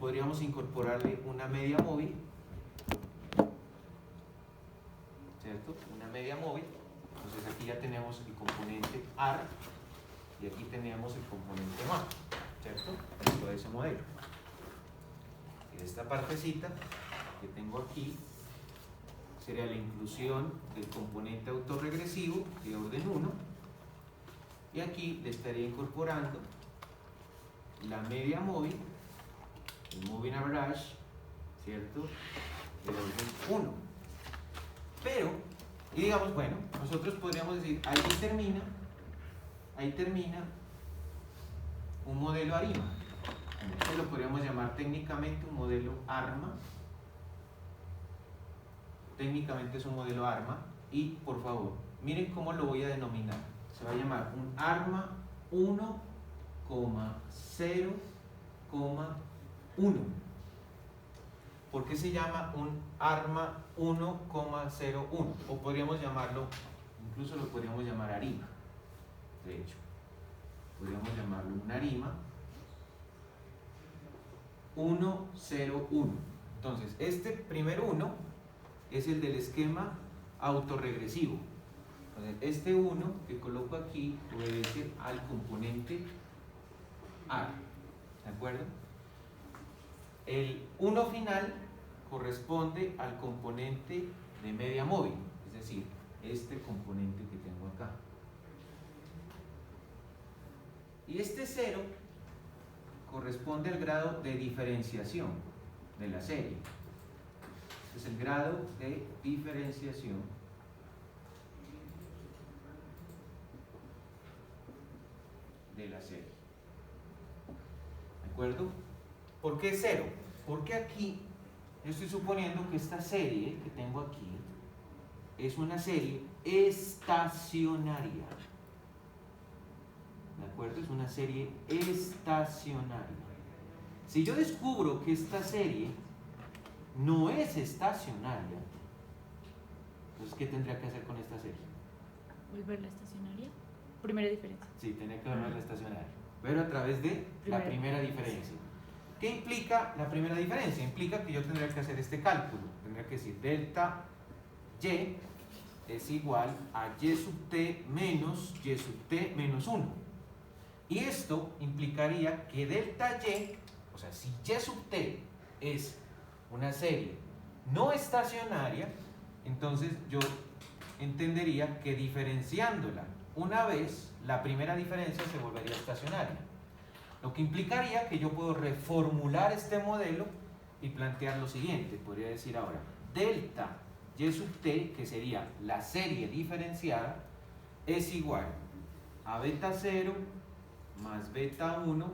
podríamos incorporarle una media móvil, ¿cierto? Una media móvil. Entonces aquí ya tenemos el componente AR y aquí tenemos el componente MA, ¿cierto? Dentro de ese modelo. Y esta partecita que tengo aquí sería la inclusión del componente autorregresivo de orden 1, y aquí le estaría incorporando la media móvil, el moving average, ¿cierto?, de orden 1. Pero, y digamos, bueno, nosotros podríamos decir, ahí termina un modelo ARIMA. Esto lo podríamos llamar técnicamente un modelo ARMA. Técnicamente es un modelo ARMA, y por favor, miren cómo lo voy a denominar. Se va a llamar un ARMA 1,0,1. ¿Por qué se llama un ARMA 1,01? O podríamos llamarlo, incluso lo podríamos llamar ARIMA. De hecho, podríamos llamarlo un ARIMA 1,01. Entonces, este primer 1 es el del esquema autorregresivo. Entonces, este 1 que coloco aquí obedece al componente AR. ¿De acuerdo? El 1 final corresponde al componente de media móvil, es decir, este componente que tengo acá. Y este 0 corresponde al grado de diferenciación de la serie. Es el grado de diferenciación de la serie. ¿De acuerdo? ¿Por qué 0? Porque aquí yo estoy suponiendo que esta serie que tengo aquí es una serie estacionaria. ¿De acuerdo? Es una serie estacionaria. Si yo descubro que esta serie no es estacionaria, entonces ¿qué tendría que hacer con esta serie? ¿Volverla estacionaria? Primera diferencia. Sí, tendría que volverla estacionaria, pero a través de la primera diferencia. ¿Qué implica la primera diferencia? Implica que yo tendría que hacer este cálculo. Tendría que decir delta y es igual a y sub t menos y sub t menos 1. Y esto implicaría que delta y, o sea, si y sub t es una serie no estacionaria, entonces yo entendería que diferenciándola una vez, la primera diferencia se volvería estacionaria. Lo que implicaría que yo puedo reformular este modelo y plantear lo siguiente. Podría decir ahora, delta y sub t, que sería la serie diferenciada, es igual a beta 0 más beta 1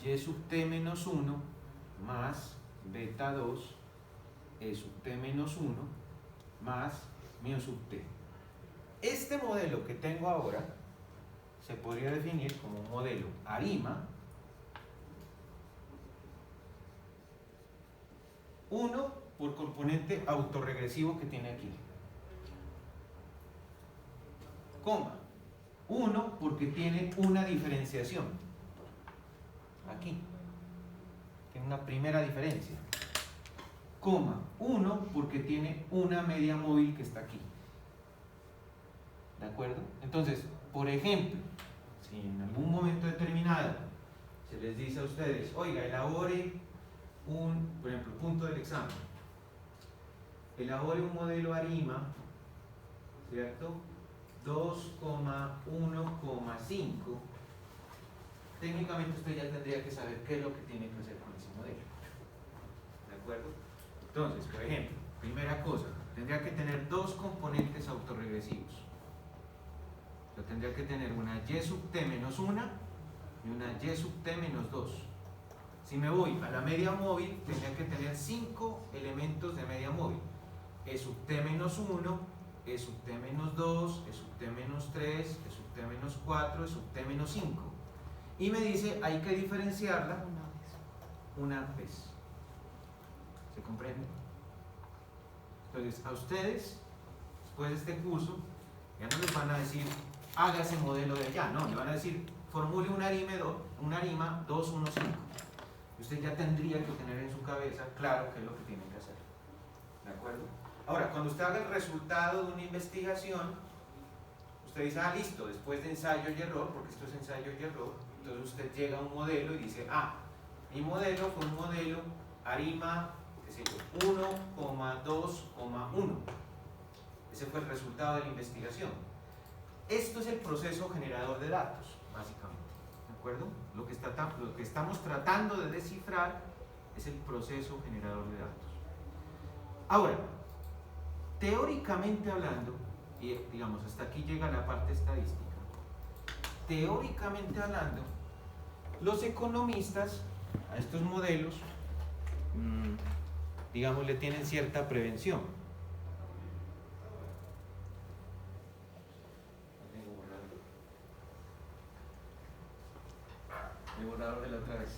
y sub t menos 1 más beta 2 e sub t menos 1 más mu sub t. Este modelo que tengo ahora se podría definir como un modelo ARIMA 1 por componente autorregresivo que tiene aquí, coma 1 porque tiene una diferenciación aquí, tiene una primera diferencia, coma 1 porque tiene una media móvil que está aquí. ¿De acuerdo? Entonces, por ejemplo, si en algún momento determinado se les dice a ustedes, oiga, elabore por ejemplo, punto del examen, elabore un modelo ARIMA, ¿cierto? 2,1,5, técnicamente usted ya tendría que saber qué es lo que tiene que hacer con ese modelo. ¿De acuerdo? Entonces, por ejemplo, primera cosa, tendría que tener dos componentes autorregresivos. Yo tendría que tener una y sub t menos 1 y una y sub t menos 2. Si me voy a la media móvil, tendría que tener 5 elementos de media móvil. E sub t menos 1, E sub t menos 2, E sub t menos 3, E sub t menos 4, E sub t menos 5. Y me dice, hay que diferenciarla una vez. ¿Se comprende? Entonces, a ustedes, después de este curso, ya no les van a decir, haga ese modelo de allá, no, le van a decir, formule un ARIMA 215. Usted ya tendría que tener en su cabeza claro qué es lo que tiene que hacer. ¿De acuerdo? Ahora, cuando usted haga el resultado de una investigación, usted dice, ah, listo, después de ensayo y error, porque esto es ensayo y error, entonces usted llega a un modelo y dice, ah, mi modelo fue un modelo ARIMA, qué sé yo, 1,2,1. Ese fue el resultado de la investigación. Esto es el proceso generador de datos, básicamente. ¿De acuerdo? Lo que estamos tratando de descifrar es el proceso generador de datos. Ahora, teóricamente hablando, y digamos, hasta aquí llega la parte estadística, teóricamente hablando, los economistas a estos modelos, digamos, le tienen cierta prevención. El borrador de la otra vez.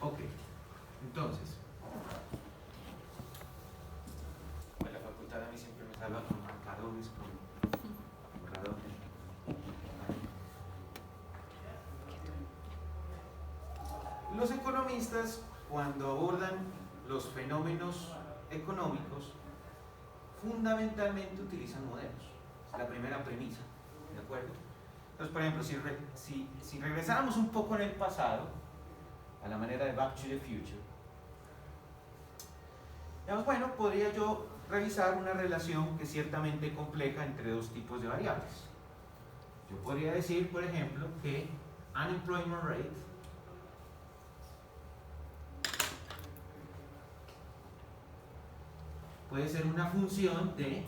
Ok, entonces, en la facultad a mí siempre me salva con marcadores, con borradores. Los economistas, cuando abordan los fenómenos económicos, fundamentalmente utilizan modelos. Es la primera premisa, ¿de acuerdo? Entonces, por ejemplo, si regresáramos un poco en el pasado, a la manera de Back to the Future, digamos, bueno, podría yo revisar una relación que es ciertamente compleja entre dos tipos de variables. Yo podría decir, por ejemplo, que unemployment rate puede ser una función de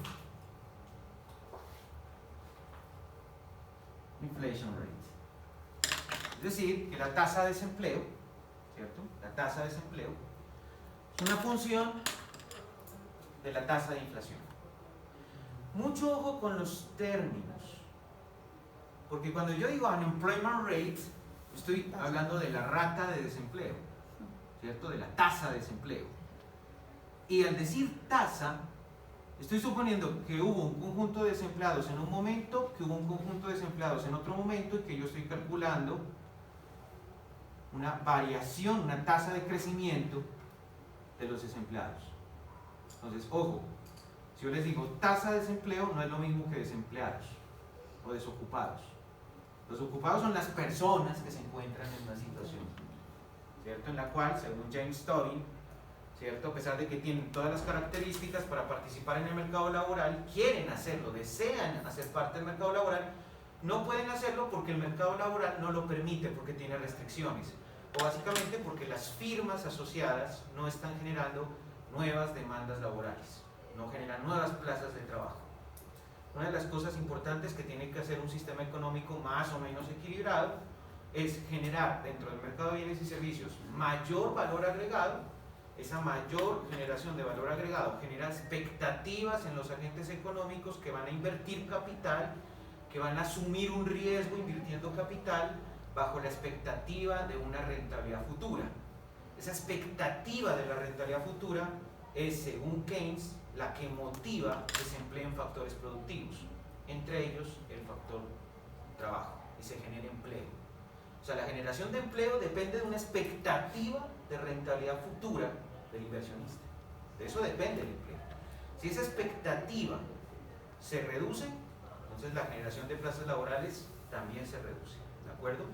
inflation rate. Es decir, que la tasa de desempleo, ¿cierto? La tasa de desempleo es una función de la tasa de inflación. Mucho ojo con los términos, porque cuando yo digo unemployment rate, estoy hablando de la rata de desempleo, ¿cierto? De la tasa de desempleo. Y al decir tasa, estoy suponiendo que hubo un conjunto de desempleados en un momento, que hubo un conjunto de desempleados en otro momento y que yo estoy calculando una variación, una tasa de crecimiento de los desempleados. Entonces, ojo, si yo les digo tasa de desempleo, no es lo mismo que desempleados o desocupados. Los ocupados son las personas que se encuentran en una situación, ¿cierto? En la cual, según James Tobin, ¿cierto? A pesar de que tienen todas las características para participar en el mercado laboral, quieren hacerlo, desean hacer parte del mercado laboral, no pueden hacerlo porque el mercado laboral no lo permite, porque tiene restricciones, o básicamente porque las firmas asociadas no están generando nuevas demandas laborales, no generan nuevas plazas de trabajo. Una de las cosas importantes que tiene que hacer un sistema económico más o menos equilibrado es generar dentro del mercado de bienes y servicios mayor valor agregado. Esa mayor generación de valor agregado genera expectativas en los agentes económicos que van a invertir capital, que van a asumir un riesgo invirtiendo capital bajo la expectativa de una rentabilidad futura. Esa expectativa de la rentabilidad futura es, según Keynes, la que motiva que se empleen factores productivos, entre ellos el factor trabajo, y se genere empleo. O sea, la generación de empleo depende de una expectativa de rentabilidad futura del inversionista. De eso depende el empleo. Si esa expectativa se reduce, entonces la generación de plazas laborales también se reduce. ¿De acuerdo?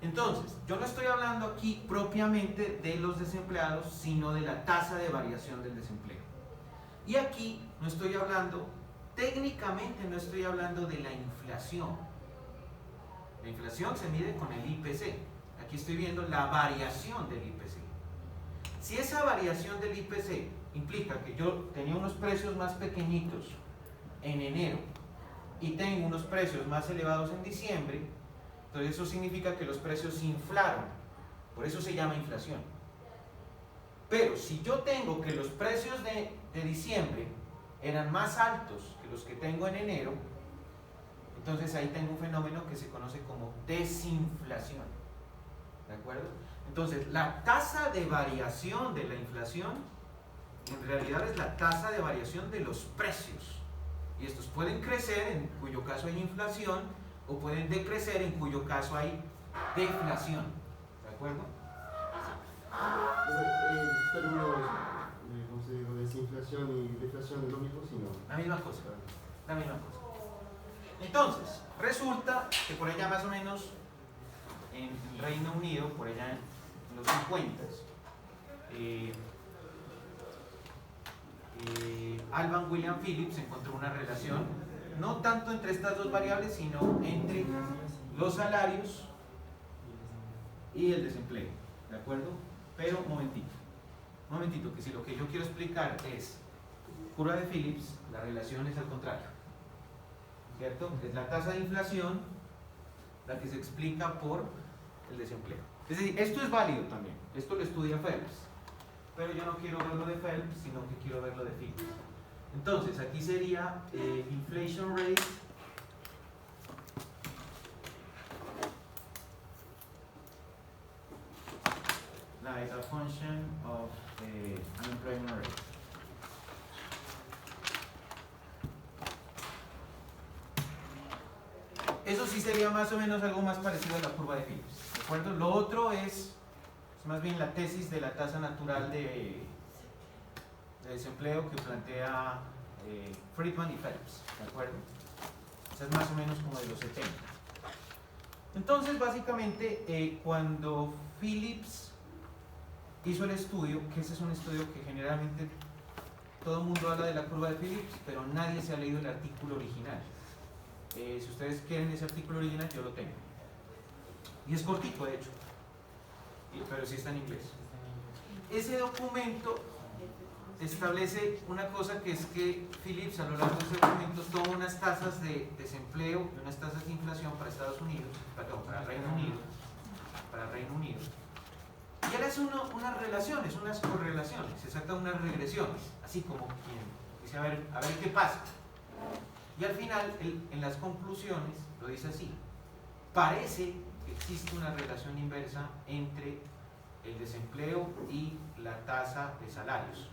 Entonces, yo no estoy hablando aquí propiamente de los desempleados, sino de la tasa de variación del desempleo. Y aquí no estoy hablando, técnicamente no estoy hablando de la inflación. La inflación se mide con el IPC. Aquí estoy viendo la variación del IPC. Si esa variación del IPC implica que yo tenía unos precios más pequeñitos en enero y tengo unos precios más elevados en diciembre, entonces eso significa que los precios se inflaron, por eso se llama inflación. Pero si yo tengo que los precios de diciembre eran más altos que los que tengo en enero, entonces ahí tengo un fenómeno que se conoce como desinflación. ¿De acuerdo? Entonces, la tasa de variación de la inflación en realidad es la tasa de variación de los precios. Y estos pueden crecer, en cuyo caso hay inflación, o pueden decrecer, en cuyo caso hay deflación. ¿De acuerdo? Términos, ¿cómo se dice? Desinflación y deflación es lo mismo, sino la misma cosa. La misma cosa. Entonces, resulta que por allá más o menos en el Reino Unido, por allá en los 50, Alban William Phillips encontró una relación, no tanto entre estas dos variables, sino entre los salarios y el desempleo. ¿De acuerdo? Pero un momentito, que si lo que yo quiero explicar es curva de Phillips, la relación es al contrario. ¿Cierto? Es la tasa de inflación la que se explica por el desempleo. Es decir, esto es válido también, esto lo estudia Phelps, pero yo no quiero verlo de Phelps, sino que quiero verlo de Phillips. Entonces, aquí sería inflation rate like a function of unemployment rate. Eso sí sería más o menos algo más parecido a la curva de Phillips, ¿de acuerdo? Lo otro es más bien la tesis de la tasa natural de desempleo que plantea Friedman y Phelps, ¿de acuerdo? Esa es más o menos como de los 70. Entonces, básicamente, cuando Phillips hizo el estudio, que ese es un estudio que generalmente todo el mundo habla de la curva de Phillips, pero nadie se ha leído el artículo original. Si ustedes quieren ese artículo original, yo lo tengo. Y es cortico, de hecho, pero sí está en inglés. Ese documento establece una cosa, que es que Phillips a lo largo de ese documento toma unas tasas de desempleo y unas tasas de inflación para Estados Unidos, para Reino Unido, y él hace unas relaciones, unas correlaciones, se saca unas regresiones, así como quien dice a ver qué pasa. Y al final, en las conclusiones, lo dice así: parece que existe una relación inversa entre el desempleo y la tasa de salarios.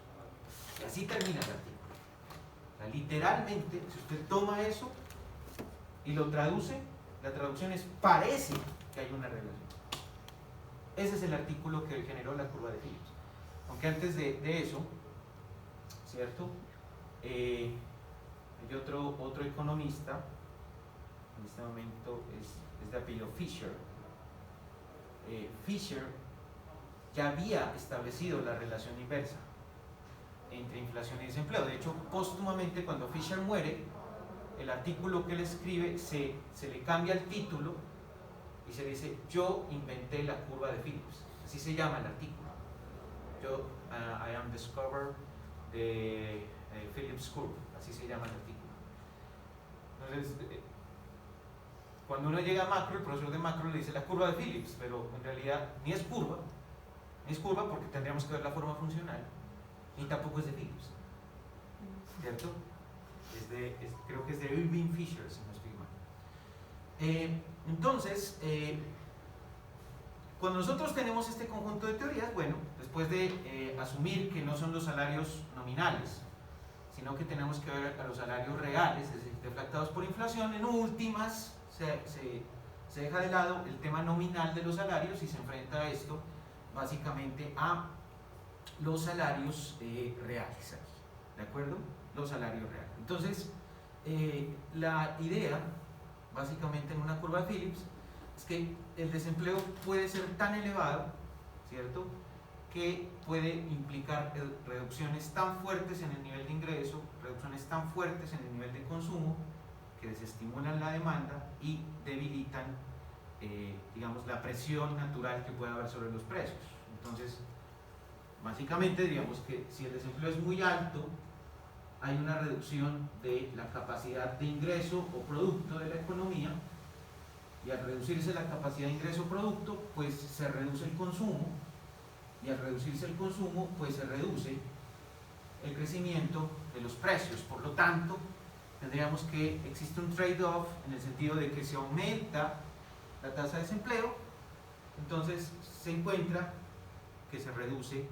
Y así termina el artículo. O sea, literalmente, si usted toma eso y lo traduce, la traducción es: parece que hay una relación. Ese es el artículo que generó la curva de Phillips. Aunque antes de eso, ¿cierto? Hay otro economista, en este momento es de apellido Fisher. Fisher ya había establecido la relación inversa entre inflación y desempleo. De hecho, póstumamente, cuando Fisher muere, el artículo que él escribe se le cambia el título y se dice: yo inventé la curva de Phillips. Así se llama el artículo. I am discovered the Phillips curve. Así se llama el artículo. Entonces, cuando uno llega a macro, el profesor de macro le dice la curva de Phillips, pero en realidad ni es curva porque tendríamos que ver la forma funcional, ni tampoco es de Phillips, ¿cierto? Creo que es de Irving Fisher, si no estoy mal. Entonces, cuando nosotros tenemos este conjunto de teorías, bueno, después de asumir que no son los salarios nominales, sino que tenemos que ver a los salarios reales, es decir, deflactados por inflación, en últimas se deja de lado el tema nominal de los salarios y se enfrenta a esto básicamente a los salarios reales aquí, ¿de acuerdo? Los salarios reales. Entonces, la idea, básicamente en una curva de Phillips, es que el desempleo puede ser tan elevado, ¿cierto?, que puede implicar reducciones tan fuertes en el nivel de ingreso, reducciones tan fuertes en el nivel de consumo, que desestimulan la demanda y debilitan, digamos, la presión natural que puede haber sobre los precios. Entonces, Básicamente diríamos que si el desempleo es muy alto, hay una reducción de la capacidad de ingreso o producto de la economía, y al reducirse la capacidad de ingreso o producto, pues se reduce el consumo, y al reducirse el consumo, pues se reduce el crecimiento de los precios. Por lo tanto, tendríamos que existe un trade-off en el sentido de que se aumenta la tasa de desempleo, entonces se encuentra que se reduce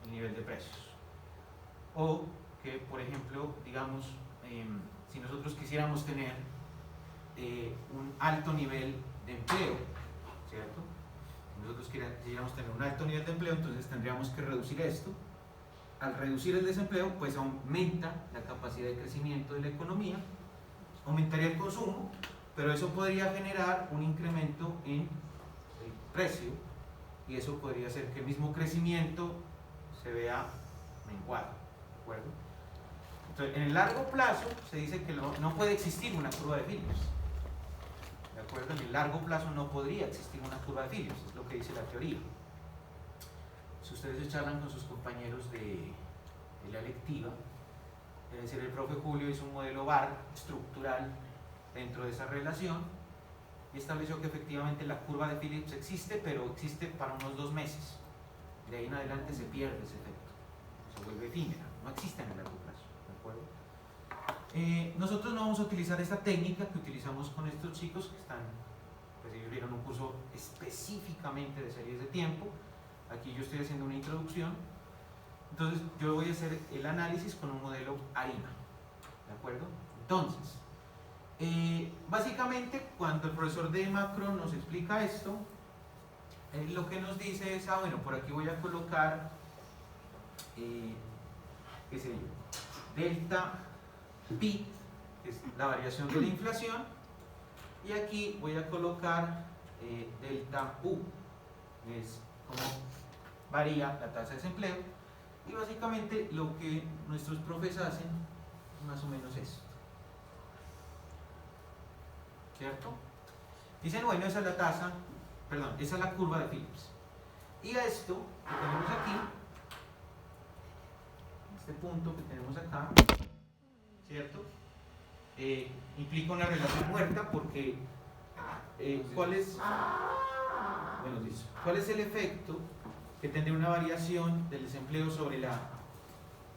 el nivel de precios. O que, por ejemplo, digamos, si nosotros quisiéramos tener un alto nivel de empleo, ¿cierto? Si nosotros quisiéramos tener un alto nivel de empleo, entonces tendríamos que reducir esto. Al reducir el desempleo, pues aumenta la capacidad de crecimiento de la economía, aumentaría el consumo, pero eso podría generar un incremento en el precio, y eso podría hacer que el mismo crecimiento se vea menguado, ¿de acuerdo? Entonces, en el largo plazo se dice que no puede existir una curva de Phillips, ¿de acuerdo? En el largo plazo no podría existir una curva de Phillips, es lo que dice la teoría. Si ustedes se charlan con sus compañeros de la electiva, es decir, el profe Julio hizo un modelo VAR estructural dentro de esa relación y estableció que efectivamente la curva de Phillips existe, pero existe para unos 2 meses. De ahí en adelante se pierde ese efecto, se vuelve efímera, no existe en el largo plazo, ¿de acuerdo? Nosotros no vamos a utilizar esta técnica que utilizamos con estos chicos que están, pues ellos vieron un curso específicamente de series de tiempo. Aquí yo estoy haciendo una introducción, entonces yo voy a hacer el análisis con un modelo ARIMA, ¿de acuerdo? Entonces, básicamente cuando el profesor de macro nos explica esto, lo que nos dice es, bueno, por aquí voy a colocar, qué sé yo, delta pi, que es la variación de la inflación, y aquí voy a colocar delta u, que es como varía la tasa de desempleo, y básicamente lo que nuestros profes hacen más o menos es, ¿cierto? Dicen, bueno, esa es la tasa, perdón, esa es la curva de Phillips, y a esto que tenemos aquí, este punto que tenemos acá, ¿cierto? Implica una relación muerta porque ¿cuál es el efecto que tendría una variación del desempleo sobre la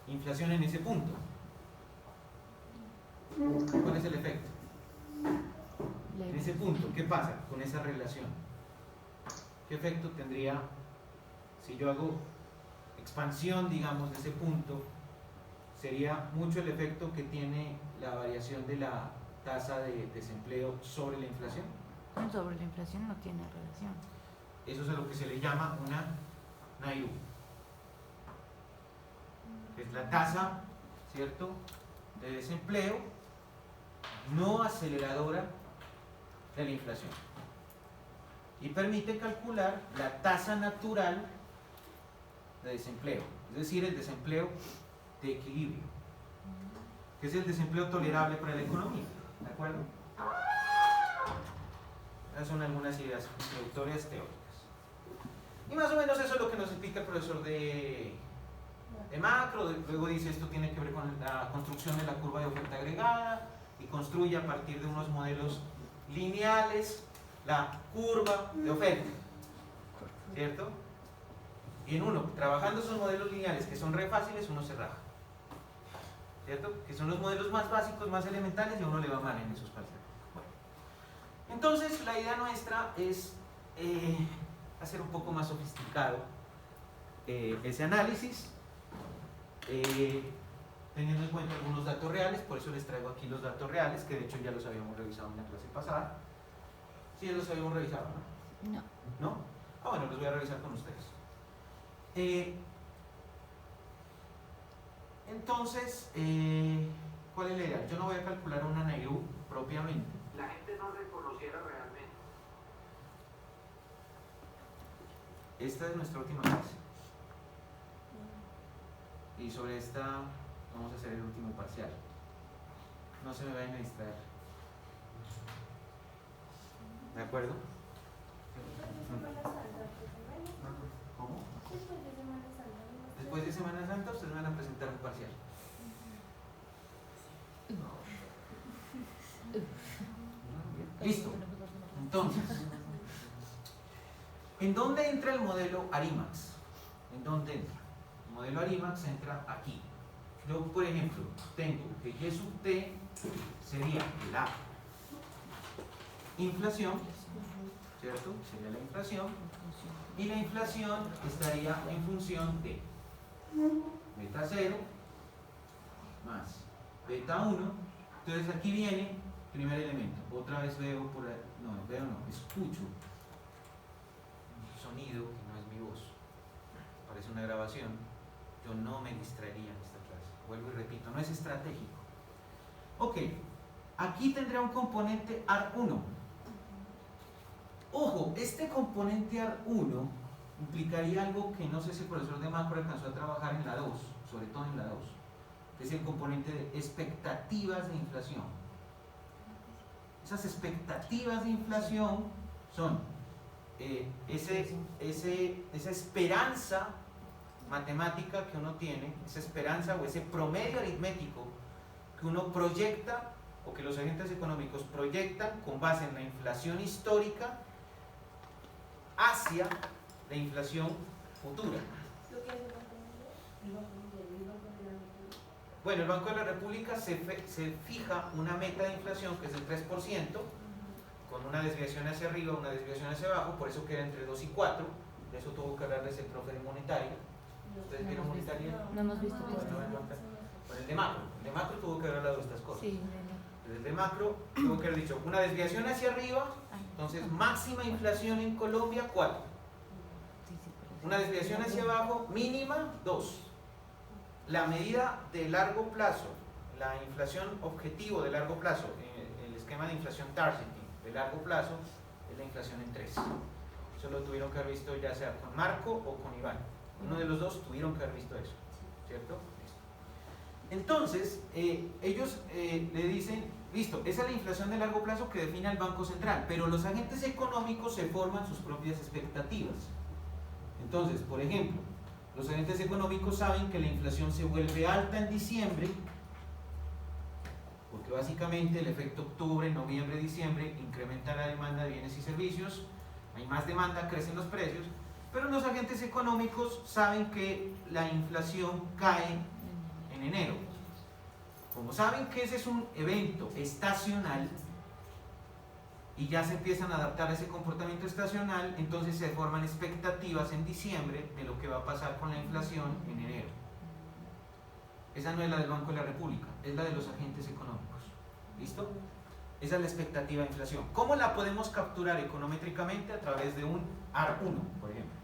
inflación en ese punto? ¿Cuál es el efecto? En ese punto, ¿qué pasa con esa relación? ¿Qué efecto tendría si yo hago expansión, digamos, de ese punto? Sería mucho el efecto que tiene la variación de la tasa de desempleo sobre la inflación. Sobre la inflación no tiene relación. Eso es a lo que se le llama una NAIRU, que es la tasa, ¿cierto?, de desempleo no aceleradora de la inflación, y permite calcular la tasa natural de desempleo, es decir, el desempleo de equilibrio, que es el desempleo tolerable para la economía, ¿de acuerdo? Esas son algunas ideas introductorias teóricas. Y más o menos eso es lo que nos explica el profesor de macro. Luego dice, esto tiene que ver con la construcción de la curva de oferta agregada, y construye a partir de unos modelos lineales la curva de oferta, ¿cierto? Y en uno, trabajando esos modelos lineales que son re fáciles, uno se raja, ¿cierto? Que son los modelos más básicos, más elementales, y a uno le va mal en esos parciales. Bueno, entonces la idea nuestra es hacer un poco más sofisticado ese análisis, teniendo en cuenta algunos datos reales. Por eso les traigo aquí los datos reales, que de hecho ya los habíamos revisado en la clase pasada. ¿Sí ya los habíamos revisado, no? No. ¿No? Bueno, los voy a revisar con ustedes. Entonces, ¿cuál es la idea? Yo no voy a calcular una NAIRU propiamente. La gente no reconociera realmente. Esta es nuestra última clase. Y sobre esta vamos a hacer el último parcial. No se me vayan a distraer. ¿De acuerdo? ¿Cómo? después de Semana Santa ustedes van a presentar un parcial. Listo. Entonces, ¿en dónde entra el modelo Arimax? ¿En dónde entra? El modelo Arimax entra aquí. Yo, por ejemplo, tengo que Y sub T sería la inflación, ¿cierto? Sería la inflación. Y la inflación estaría en función de beta 0 más beta 1. Entonces aquí viene el primer elemento. Otra vez veo por ahí, escucho un sonido que no es mi voz. Parece una grabación. Yo no me distraería en esta clase. Vuelvo y repito, no es estratégico. Ok, aquí tendrá un componente AR1. Ojo, este componente AR1 implicaría algo que no sé si el profesor de macro alcanzó a trabajar en la 2, sobre todo en la 2, que es el componente de expectativas de inflación. Esas expectativas de inflación son esa esperanza matemática que uno tiene, esa esperanza o ese promedio aritmético que uno proyecta o que los agentes económicos proyectan con base en la inflación histórica hacia la inflación futura. Bueno, el Banco de la República se fija una meta de inflación que es del 3%, con una desviación hacia arriba, una desviación hacia abajo, por eso queda entre 2 y 4. De eso tuvo que hablarles el profe de monetario. ¿Ustedes vieron monetario? No hemos visto. Con el de macro. El de macro tuvo que haber hablado de estas cosas. Sí, El de macro tuvo que haber dicho una desviación hacia arriba, entonces máxima inflación en Colombia 4. Una desviación hacia abajo mínima 2. La medida de largo plazo, la inflación objetivo de largo plazo, el esquema de inflación targeting de largo plazo es la inflación en 3. Eso lo tuvieron que haber visto ya sea con Marco o con Iván. Uno de los dos tuvieron que haber visto eso, ¿cierto? Entonces, ellos le dicen, listo, esa es la inflación de largo plazo que define el Banco Central, pero los agentes económicos se forman sus propias expectativas. Entonces, por ejemplo, los agentes económicos saben que la inflación se vuelve alta en diciembre, porque básicamente el efecto octubre, noviembre, diciembre incrementa la demanda de bienes y servicios, hay más demanda, crecen los precios, pero los agentes económicos saben que la inflación cae en enero. Como saben que ese es un evento estacional y ya se empiezan a adaptar a ese comportamiento estacional, entonces se forman expectativas en diciembre de lo que va a pasar con la inflación en enero. Esa no es la del Banco de la República, es la de los agentes económicos. ¿Listo? Esa es la expectativa de inflación. ¿Cómo la podemos capturar econométricamente? A través de un AR1, por ejemplo.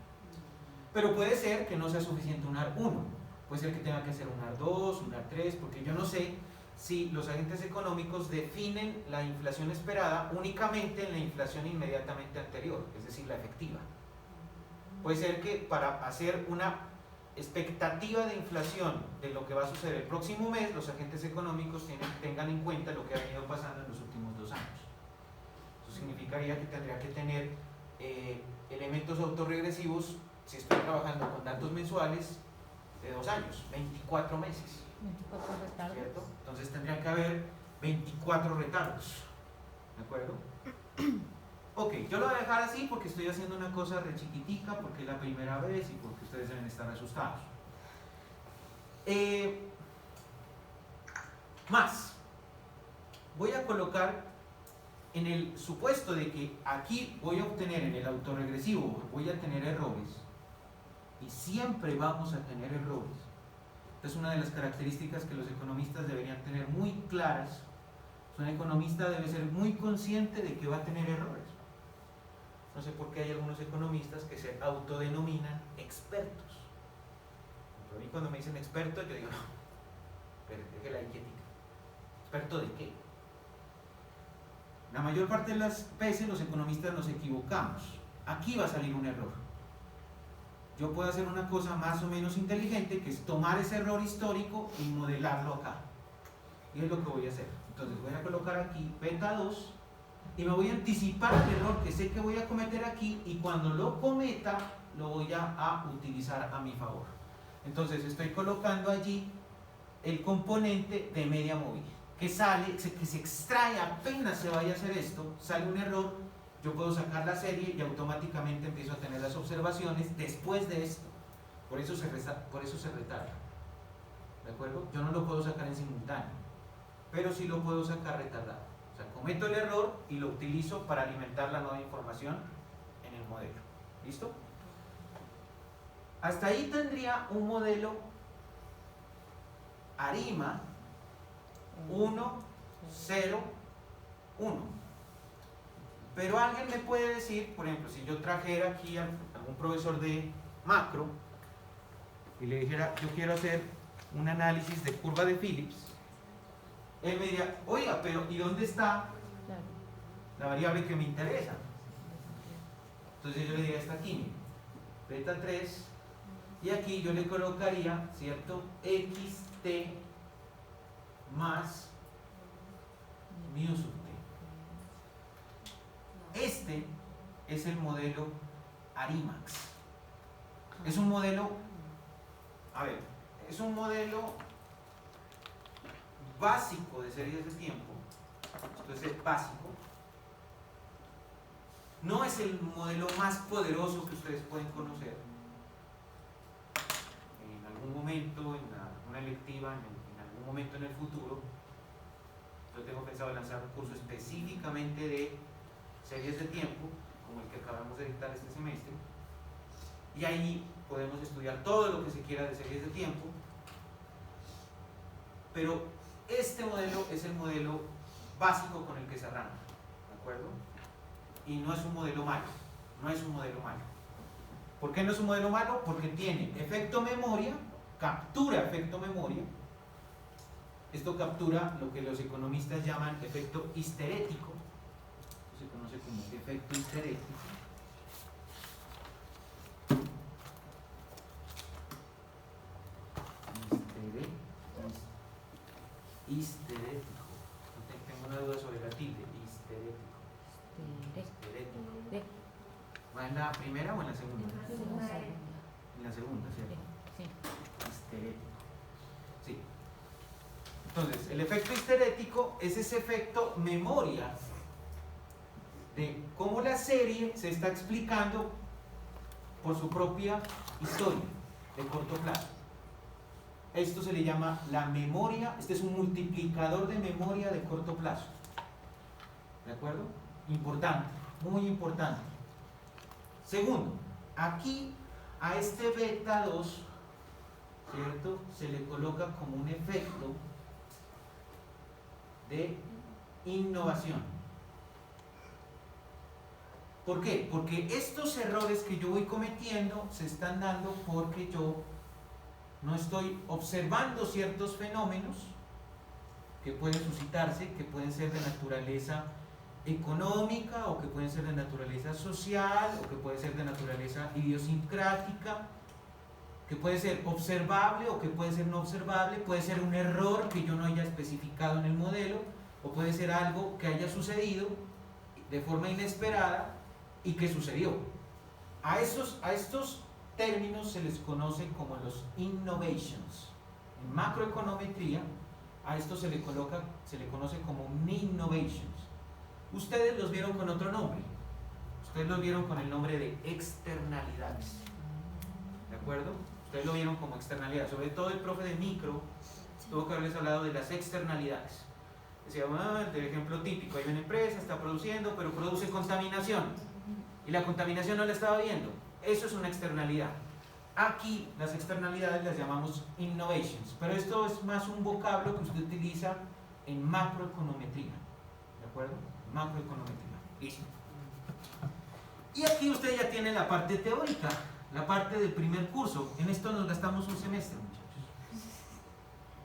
Pero puede ser que no sea suficiente un AR1, puede ser que tenga que ser un AR2, un AR3, porque yo no sé si los agentes económicos definen la inflación esperada únicamente en la inflación inmediatamente anterior, es decir, la efectiva. Puede ser que para hacer una expectativa de inflación de lo que va a suceder el próximo mes, los agentes económicos tengan en cuenta lo que ha venido pasando en los últimos 2 años. Eso significaría que tendría que tener elementos autorregresivos si estoy trabajando con datos mensuales de 2 años, 24 meses. 24 retardos. ¿Cierto? Entonces tendría que haber 24 retardos. ¿De acuerdo? Ok, yo lo voy a dejar así porque estoy haciendo una cosa re chiquitica, porque es la primera vez y porque ustedes deben estar asustados. Más. Voy a colocar en el supuesto de que aquí voy a obtener en el autorregresivo, voy a tener errores. Y siempre vamos a tener errores. Esta es una de las características que los economistas deberían tener muy claras. Un economista debe ser muy consciente de que va a tener errores. No sé por qué hay algunos economistas que se autodenominan expertos. Pero a mí cuando me dicen experto, yo digo, no, pero deje la inquietud. ¿Experto de qué? La mayor parte de las veces los economistas nos equivocamos. Aquí va a salir un error. Yo puedo hacer una cosa más o menos inteligente, que es tomar ese error histórico y modelarlo acá. Y es lo que voy a hacer. Entonces voy a colocar aquí beta 2 y me voy a anticipar al error que sé que voy a cometer aquí, y cuando lo cometa lo voy a utilizar a mi favor. Entonces estoy colocando allí el componente de media móvil, que sale, que se extrae apenas se vaya a hacer esto, sale un error, yo puedo sacar la serie y automáticamente empiezo a tener las observaciones después de esto. Por eso se retarda. ¿De acuerdo? Yo no lo puedo sacar en simultáneo, pero sí lo puedo sacar retardado. O sea, cometo el error y lo utilizo para alimentar la nueva información en el modelo. ¿Listo? Hasta ahí tendría un modelo ARIMA 1, 0, 1. Pero alguien me puede decir, por ejemplo, si yo trajera aquí a algún profesor de macro y le dijera, yo quiero hacer un análisis de curva de Phillips, él me diría, oiga, pero ¿y dónde está la variable que me interesa? Entonces yo le diría, está aquí, beta 3, y aquí yo le colocaría, ¿cierto? xt más mu sub t. Este es el modelo Arimax. Es un modelo, a ver, es un modelo básico de series de tiempo. Esto es básico. No es el modelo más poderoso que ustedes pueden conocer. En algún momento, en una electiva, en algún momento en el futuro, yo tengo pensado lanzar un curso específicamente de series de tiempo, como el que acabamos de dictar este semestre, y ahí podemos estudiar todo lo que se quiera de series de tiempo, pero este modelo es el modelo básico con el que se arranca, ¿de acuerdo? Y no es un modelo malo, no es un modelo malo. ¿Por qué no es un modelo malo? Porque tiene efecto memoria, captura efecto memoria. Esto captura lo que los economistas llaman efecto histerético, se conoce como efecto histerético. Histerético. Tengo una duda sobre la tilde. Histerético. Histerético. ¿Va en la primera o en la segunda? En la segunda, ¿cierto? Sí. Histerético. Sí. Entonces, el efecto histerético es ese efecto memoria de cómo la serie se está explicando por su propia historia de corto plazo. Esto se le llama la memoria, este es un multiplicador de memoria de corto plazo. ¿De acuerdo? Importante, muy importante. Segundo, aquí a este beta 2, ¿cierto? Se le coloca como un efecto de innovación. ¿Por qué? Porque estos errores que yo voy cometiendo se están dando porque yo no estoy observando ciertos fenómenos que pueden suscitarse, que pueden ser de naturaleza económica o que pueden ser de naturaleza social o que pueden ser de naturaleza idiosincrática, que puede ser observable o que puede ser no observable, puede ser un error que yo no haya especificado en el modelo o puede ser algo que haya sucedido de forma inesperada y que sucedió. A estos términos se les conoce como los innovations. En macroeconometría a esto se le conoce como innovations. Ustedes los vieron con otro nombre. Ustedes los vieron con el nombre de externalidades. ¿De acuerdo? Ustedes lo vieron como externalidades. Sobre todo el profe de micro tuvo que haberles hablado de las externalidades. Decía, el ejemplo típico, hay una empresa, está produciendo, pero produce contaminación. Y la contaminación no la estaba viendo. Eso es una externalidad. Aquí las externalidades las llamamos innovations, pero esto es más un vocablo que usted utiliza en macroeconometría. ¿De acuerdo? Macroeconometría. Listo. Y aquí usted ya tiene la parte teórica, la parte del primer curso. En esto nos gastamos un semestre, muchachos.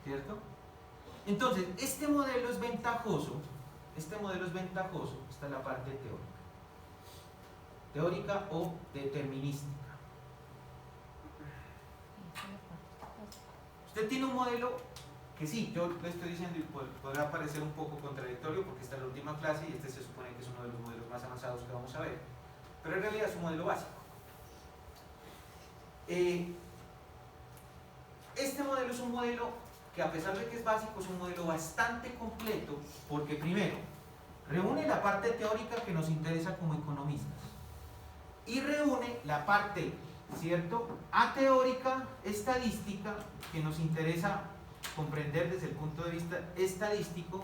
¿Cierto? Entonces, este modelo es ventajoso. Esta es la parte teórica. Teórica o determinística. Usted tiene un modelo que sí, yo le estoy diciendo y podrá parecer un poco contradictorio porque esta es la última clase y este se supone que es uno de los modelos más avanzados que vamos a ver, pero en realidad es un modelo básico. Este modelo es un modelo que, a pesar de que es básico, es un modelo bastante completo, porque primero, reúne la parte teórica que nos interesa como economistas y reúne la parte, ¿cierto?, ateórica, estadística, que nos interesa comprender desde el punto de vista estadístico,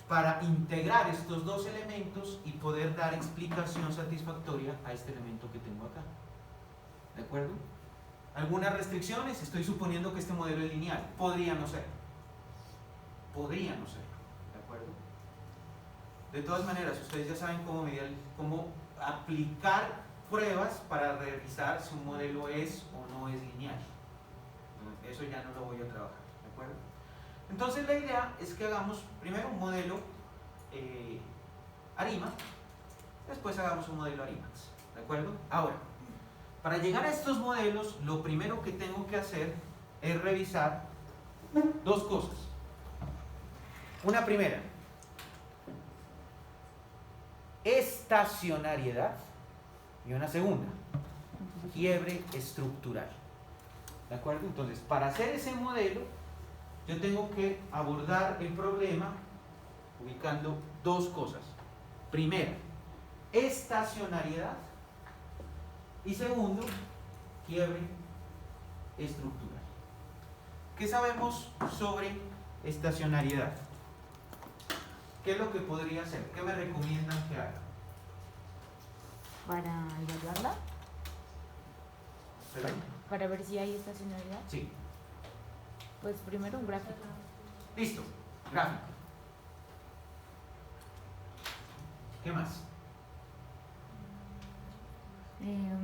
para integrar estos dos elementos y poder dar explicación satisfactoria a este elemento que tengo acá. ¿De acuerdo? ¿Algunas restricciones? Estoy suponiendo que este modelo es lineal. Podría no ser. Podría no ser. ¿De acuerdo? De todas maneras, ustedes ya saben cómo aplicar pruebas para revisar si un modelo es o no es lineal. Eso ya no lo voy a trabajar. ¿De acuerdo? Entonces la idea es que hagamos primero un modelo ARIMA, después hagamos un modelo ARIMAX. ¿De acuerdo? Ahora, para llegar a estos modelos, lo primero que tengo que hacer es revisar dos cosas. Una primera, estacionariedad, y una segunda, quiebre estructural. ¿De acuerdo? Entonces, para hacer ese modelo, yo tengo que abordar el problema ubicando dos cosas. Primera, estacionariedad, y segundo, quiebre estructural. ¿Qué sabemos sobre estacionariedad? ¿Qué es lo que podría hacer? ¿Qué me recomiendan que haga? Para evaluarla, ¿Perdón? para ver si hay estacionalidad, Sí. pues primero un gráfico. Listo. Gráfico. ¿Qué más?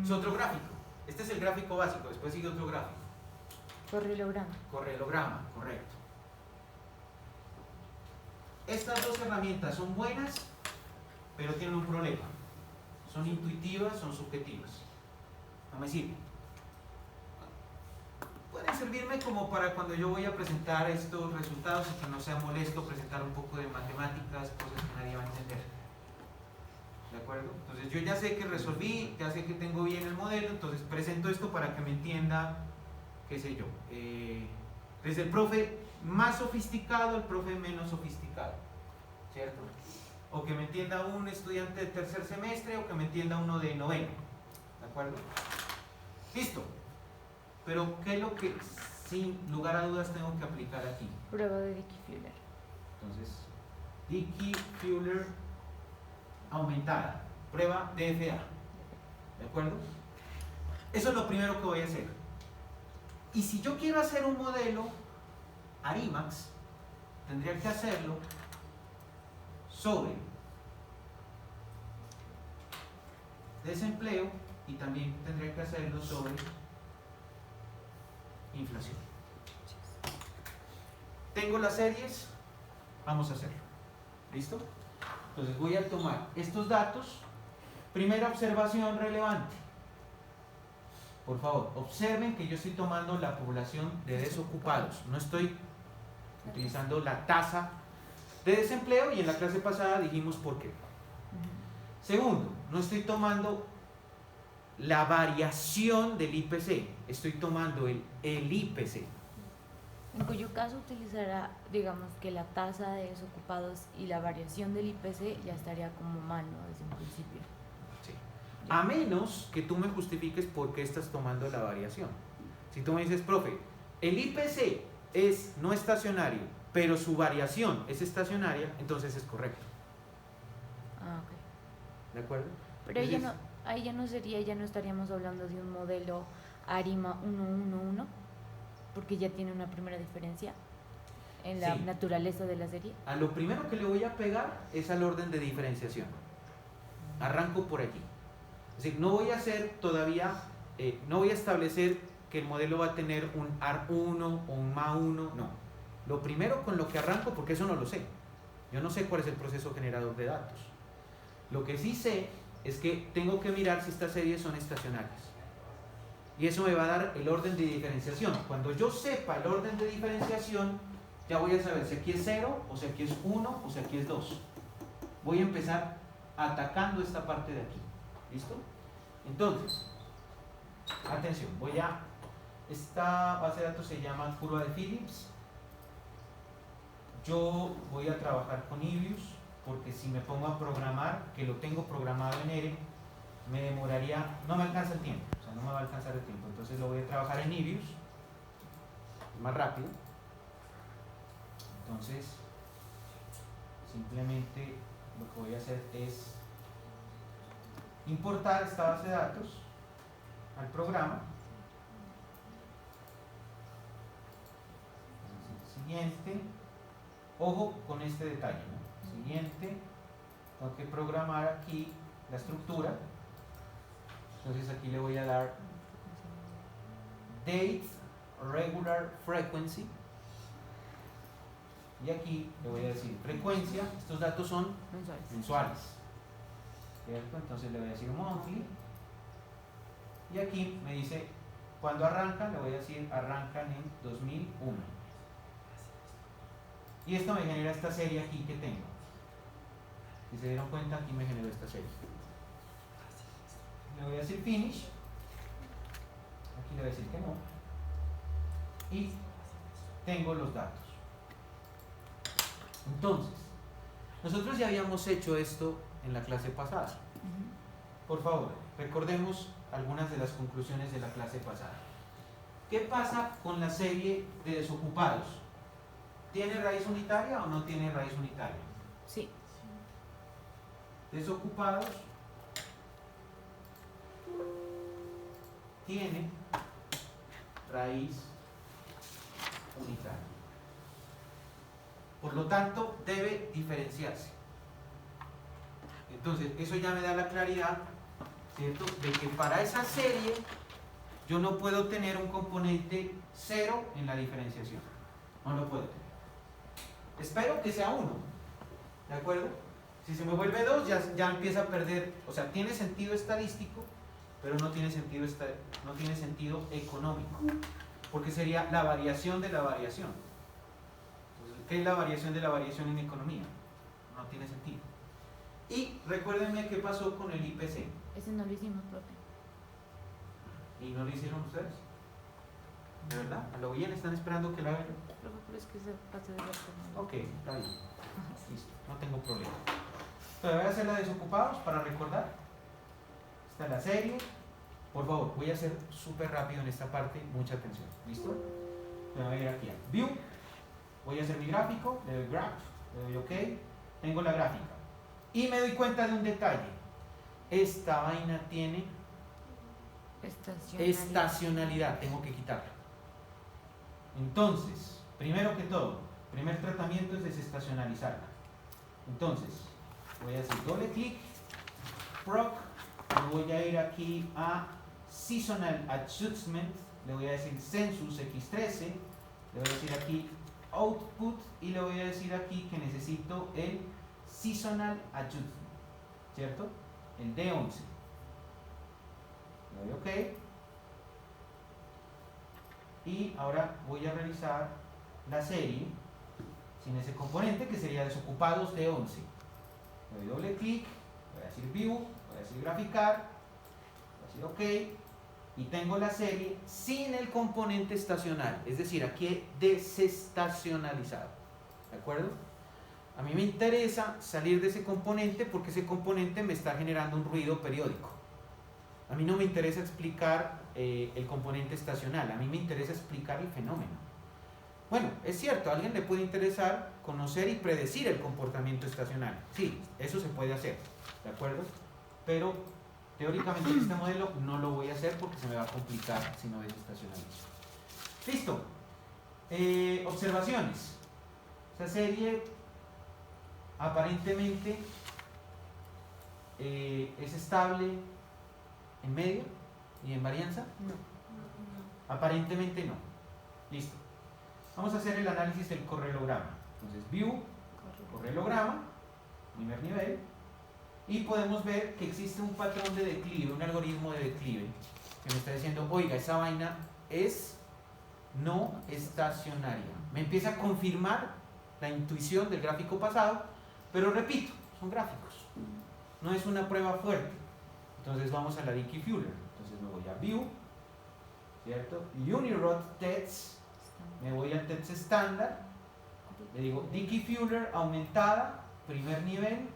Es otro gráfico. Este es el gráfico básico, después sigue otro gráfico. Correlograma. Correlograma, correcto. Estas dos herramientas son buenas, pero tienen un problema. Son intuitivas, son subjetivas. No me sirven. Pueden servirme como para cuando yo voy a presentar estos resultados y que no sea molesto presentar un poco de matemáticas, cosas que nadie va a entender. ¿De acuerdo? Entonces yo ya sé que resolví, ya sé que tengo bien el modelo, entonces presento esto para que me entienda, qué sé yo, desde el profe más sofisticado al profe menos sofisticado, ¿cierto? O que me entienda un estudiante de tercer semestre o que me entienda uno de noveno, ¿de acuerdo? Listo. Pero ¿qué es lo que sin lugar a dudas tengo que aplicar aquí? Prueba de Dickey-Fuller. Entonces, Dickey-Fuller aumentada, prueba DFA, ¿de acuerdo? Eso es lo primero que voy a hacer. Y si yo quiero hacer un modelo ARIMAX, tendría que hacerlo sobre desempleo y también tendría que hacerlo sobre inflación. Tengo las series, vamos a hacerlo. ¿Listo? Entonces voy a tomar estos datos. Primera observación relevante. Por favor, observen que yo estoy tomando la población de desocupados. No estoy utilizando la tasa de desempleo y en la clase pasada dijimos por qué. Segundo, no estoy tomando la variación del IPC, estoy tomando el IPC. En cuyo caso utilizará, digamos que la tasa de desocupados y la variación del IPC ya estaría como mal, ¿no? Desde un principio. Sí. A menos que tú me justifiques por qué estás tomando la variación. Si tú me dices, profe, el IPC es no estacionario, pero su variación es estacionaria, entonces es correcto. Ah, ok. ¿De acuerdo? Pero Entonces, ahí ya no sería, ya no estaríamos hablando de un modelo ARIMA 111, porque ya tiene una primera diferencia en la Sí. naturaleza de la serie. a lo primero que le voy a pegar es al orden de diferenciación. Arranco por allí. Es decir, no voy a hacer todavía, no voy a establecer que el modelo va a tener un AR1 o un MA1, no. Lo primero con lo que arranco, porque eso no lo sé. Yo no sé cuál es el proceso generador de datos. Lo que sí sé es que tengo que mirar si estas series son estacionarias. Y eso me va a dar el orden de diferenciación. Cuando yo sepa el orden de diferenciación, ya voy a saber si aquí es 0, o si aquí es 1, o si aquí es 2. Voy a empezar atacando esta parte de aquí. ¿Listo? Entonces, atención, voy a Esta base de datos se llama curva de Phillips. Yo voy a trabajar con Ibius porque si me pongo a programar, que lo tengo programado en R, me demoraría, no me alcanza el tiempo, o sea, no me va a alcanzar el tiempo. Entonces lo voy a trabajar en Ibius, es más rápido. Entonces, simplemente lo que voy a hacer es importar esta base de datos al programa. Siguiente, ojo con este detalle, ¿no? Siguiente, tengo que programar aquí la estructura. Entonces aquí le voy a dar date regular frequency y aquí le voy a decir frecuencia. Estos datos son mensuales, ¿cierto? Entonces le voy a decir monthly y aquí me dice cuando arrancan, le voy a decir arrancan en 2001 y esto me genera esta serie aquí que tengo. Si se dieron cuenta, aquí me generó esta serie. Le voy a decir finish, aquí le voy a decir que no y tengo los datos. Entonces, nosotros ya habíamos hecho esto en la clase pasada. Por favor, recordemos algunas de las conclusiones de la clase pasada. ¿Qué pasa con la serie de desocupados? ¿Tiene raíz unitaria o no tiene raíz unitaria? Sí. Desocupados tiene raíz unitaria. Por lo tanto, debe diferenciarse. Entonces, eso ya me da la claridad, ¿cierto?, de que para esa serie yo no puedo tener un componente 0 en la diferenciación. No lo puedo tener. Espero que sea 1. ¿De acuerdo? Si se me vuelve 2, ya empieza a perder, o sea, tiene sentido estadístico, pero no tiene sentido económico, porque sería la variación de la variación. Entonces, ¿qué es la variación de la variación en economía? No tiene sentido. Y recuérdenme qué pasó con el IPC. Ese no lo hicimos, profe. ¿Y no lo hicieron ustedes? ¿De verdad? ¿A lo bien están esperando que lo hagan? Profe, pero es que se pasa de la forma. Ok, está bien. Listo, no tengo problema. Entonces voy a hacer la de desocupados para recordar. Esta es la serie. Por favor, voy a hacer súper rápido en esta parte, mucha atención. ¿Listo? Me voy a ir aquí a View. Voy a hacer mi gráfico, le doy Graph, le doy OK. Tengo la gráfica. Y me doy cuenta de un detalle. Esta vaina tiene estacionalidad, tengo que quitarla. Entonces, primero que todo, primer tratamiento es desestacionalizarla. Entonces, voy a hacer doble clic, proc, me voy a ir aquí a Seasonal Adjustment, le voy a decir Census X13, le voy a decir aquí Output y le voy a decir aquí que necesito el Seasonal Adjustment, ¿cierto? El D11. Le doy OK. Y ahora voy a revisar la serie sin ese componente que sería desocupados de 11. Le doy doble clic, voy a decir View, voy a decir Graficar, voy a decir OK y tengo la serie sin el componente estacional, es decir, aquí he desestacionalizado. ¿De acuerdo? A mí me interesa salir de ese componente porque ese componente me está generando un ruido periódico. A mí no me interesa explicar el componente estacional, a mí me interesa explicar el fenómeno. Bueno, es cierto, a alguien le puede interesar conocer y predecir el comportamiento estacional. Sí, eso se puede hacer, ¿de acuerdo? Pero teóricamente en este modelo no lo voy a hacer porque se me va a complicar si no desestacionalizo. Listo. Observaciones. Esta serie aparentemente es estable en medio y en varianza. No. Aparentemente no. Listo. Vamos a hacer el análisis del correlograma. Entonces, View, correlograma, primer nivel, y podemos ver que existe un patrón de declive, un algoritmo de declive, que me está diciendo, oiga, esa vaina es no estacionaria. Me empieza a confirmar la intuición del gráfico pasado, pero repito, son gráficos, no es una prueba fuerte. Entonces vamos a la Dickey-Fuller. Entonces me voy a View, ¿cierto? Unirod TETS, me voy al TETS estándar, le digo Dickey-Fuller aumentada, primer nivel,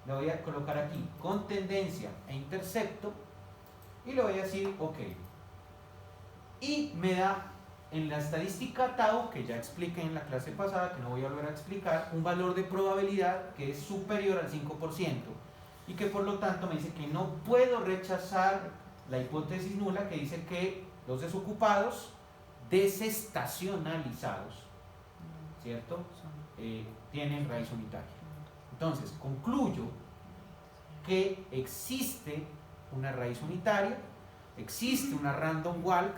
le voy a colocar aquí con tendencia e intercepto y le voy a decir OK. Y me da en la estadística Tau, que ya expliqué en la clase pasada, que no voy a volver a explicar, un valor de probabilidad que es superior al 5% y que por lo tanto me dice que no puedo rechazar la hipótesis nula que dice que los desocupados desestacionalizados, ¿cierto? Tienen raíz unitaria. Entonces, concluyo que existe una raíz unitaria, existe una random walk,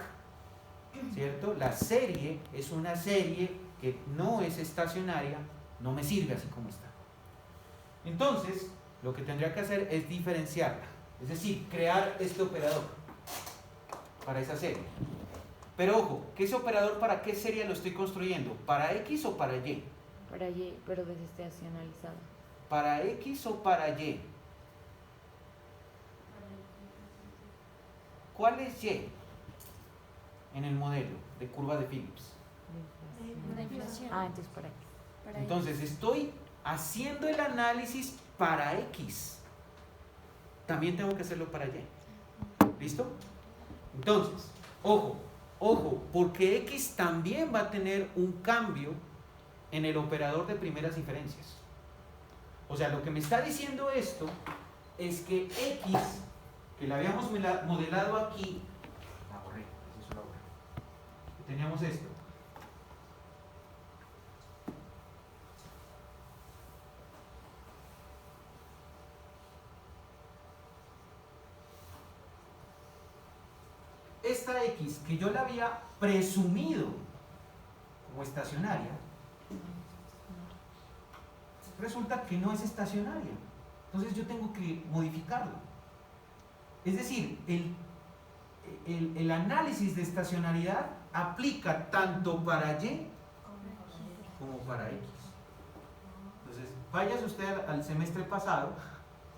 ¿cierto? La serie es una serie que no es estacionaria, no me sirve así como está. Entonces, lo que tendría que hacer es diferenciarla, es decir, crear este operador para esa serie. Pero ojo, ¿que ese operador para qué serie lo estoy construyendo? ¿Para X o para Y? Para Y, pero desestacionalizado. ¿Para X o para Y? ¿Cuál es Y en el modelo de curva de Phillips? La inflación. Ah, entonces para X. Entonces estoy haciendo el análisis para X. También tengo que hacerlo para Y. ¿Listo? Entonces, ojo, porque X también va a tener un cambio en el operador de primeras diferencias. O sea, lo que me está diciendo esto es que X, que la habíamos modelado aquí, la borré, eso lo borré. Teníamos esto. Esta X, que yo la había presumido como estacionaria, resulta que no es estacionaria. Entonces yo tengo que modificarlo. Es decir, el análisis de estacionalidad aplica tanto para Y como para X. Entonces, váyase usted al semestre pasado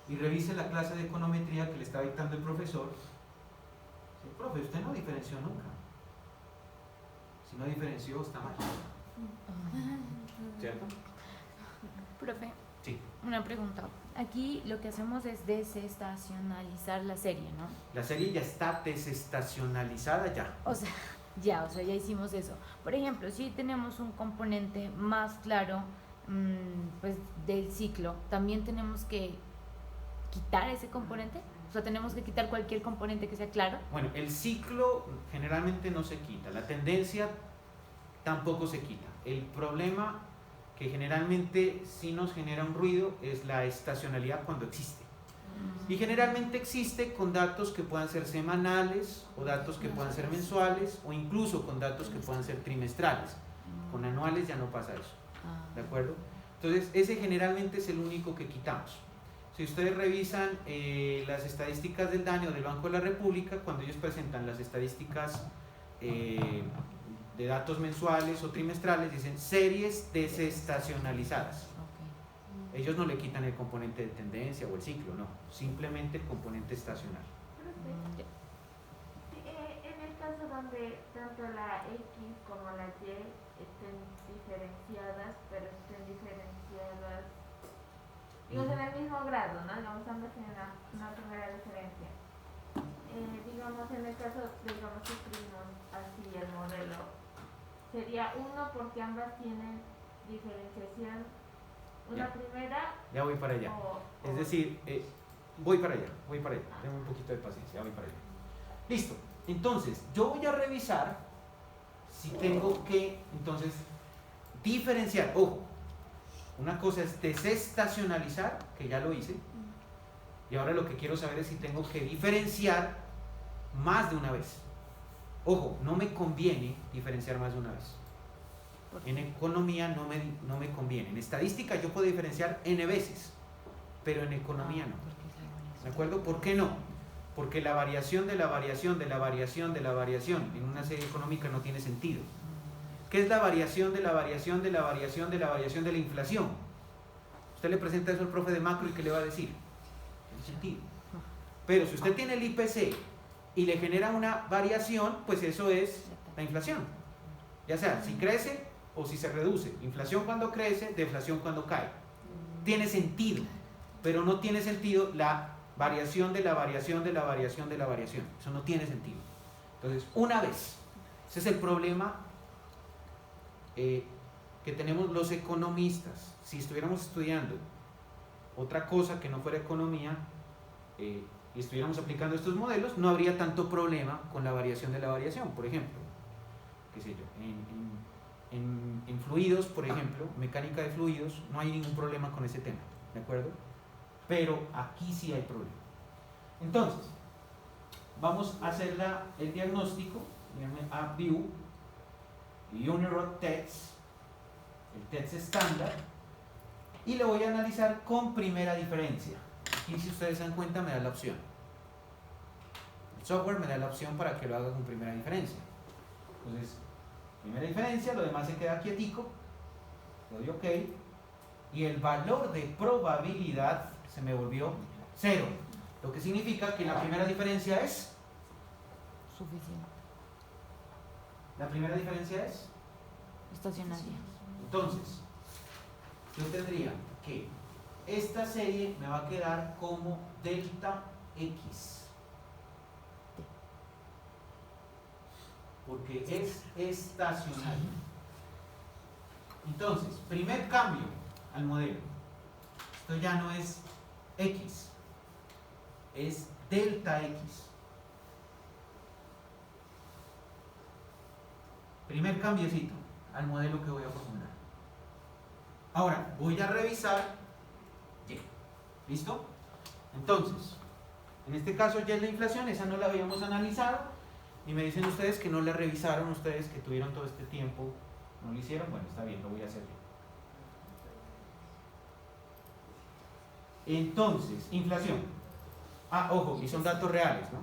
y revise la clase de econometría que le está dictando el profesor. Sí, profe, usted no diferenció nunca. Si no diferenció, está mal. ¿Cierto? Profe, Sí. una pregunta. Aquí lo que hacemos es desestacionalizar la serie, ¿no? La serie ya está desestacionalizada ya. O sea, ya hicimos eso. Por ejemplo, si tenemos un componente más claro, pues del ciclo, también tenemos que quitar ese componente. O sea, tenemos que quitar cualquier componente que sea claro. Bueno, el ciclo generalmente no se quita, la tendencia tampoco se quita. El problema que generalmente sí nos genera un ruido es la estacionalidad cuando existe. Y generalmente existe con datos que puedan ser semanales o datos que puedan ser mensuales o incluso con datos que puedan ser trimestrales. Con anuales ya no pasa eso. ¿De acuerdo? Entonces, ese generalmente es el único que quitamos. Si ustedes revisan las estadísticas del daño del Banco de la República, cuando ellos presentan las estadísticas de datos mensuales o trimestrales, dicen series desestacionalizadas. Ellos no le quitan el componente de tendencia o el ciclo, no, simplemente el componente estacional. En el caso donde tanto la X como la Y estén diferenciadas, pero estén diferenciadas, digamos, en el mismo grado, ¿no? Digamos, ambas tienen una primera diferencia. Digamos, en el caso, digamos, que escribimos así el modelo, sería 1 porque ambas tienen diferenciación, una primera. Ya voy para allá. Es decir, voy para allá. Tengo un poquito de paciencia, voy para allá. Listo. Entonces, yo voy a revisar si tengo que, entonces, diferenciar. Ojo, una cosa es desestacionalizar, que ya lo hice, y ahora lo que quiero saber es si tengo que diferenciar más de una vez. Ojo, no me conviene diferenciar más de una vez. En economía no me conviene. En estadística yo puedo diferenciar n veces, pero en economía no. ¿De acuerdo? ¿Por qué no? Porque la variación de la variación de la variación de la variación en una serie económica no tiene sentido. ¿Qué es la variación de la variación de la variación de la variación de la inflación? Usted le presenta eso al profe de macro y ¿qué le va a decir? Tiene sentido. Pero si usted tiene el IPC y le genera una variación, pues eso es la inflación. Ya sea si crece o si se reduce. Inflación cuando crece, deflación cuando cae. Tiene sentido, pero no tiene sentido la variación de la variación de la variación de la variación. Eso no tiene sentido. Entonces, una vez, ese es el problema que tenemos los economistas. Si estuviéramos estudiando otra cosa que no fuera economía y estuviéramos aplicando estos modelos, no habría tanto problema con la variación de la variación. Por ejemplo, qué sé yo, en fluidos, por ejemplo, mecánica de fluidos, no hay ningún problema con ese tema, ¿de acuerdo? Pero aquí sí hay problema. Entonces, vamos a hacer el diagnóstico, díganme AppView, Unirod TETS, el TETS estándar, y lo voy a analizar con primera diferencia. Aquí, si ustedes se dan cuenta, me da la opción. El software me da la opción para que lo haga con primera diferencia. Entonces, primera diferencia, lo demás se queda quietico, le doy OK, y el valor de probabilidad se me volvió 0, lo que significa que la primera diferencia es Suficiente. la primera diferencia es Estacionaria. entonces yo tendría que esta serie me va a quedar como delta X porque es estacionario. Entonces, primer cambio al modelo, esto ya no es X, es delta X. Primer cambiecito al modelo que voy a formular. Ahora, voy a revisar Y. ¿Listo? Entonces, en este caso ya es la inflación, esa no la habíamos analizado, y me dicen ustedes que no la revisaron, ustedes que tuvieron todo este tiempo, no lo hicieron. Bueno, está bien, lo voy a hacer yo. Entonces, inflación. Ah, ojo, y son datos reales, ¿no?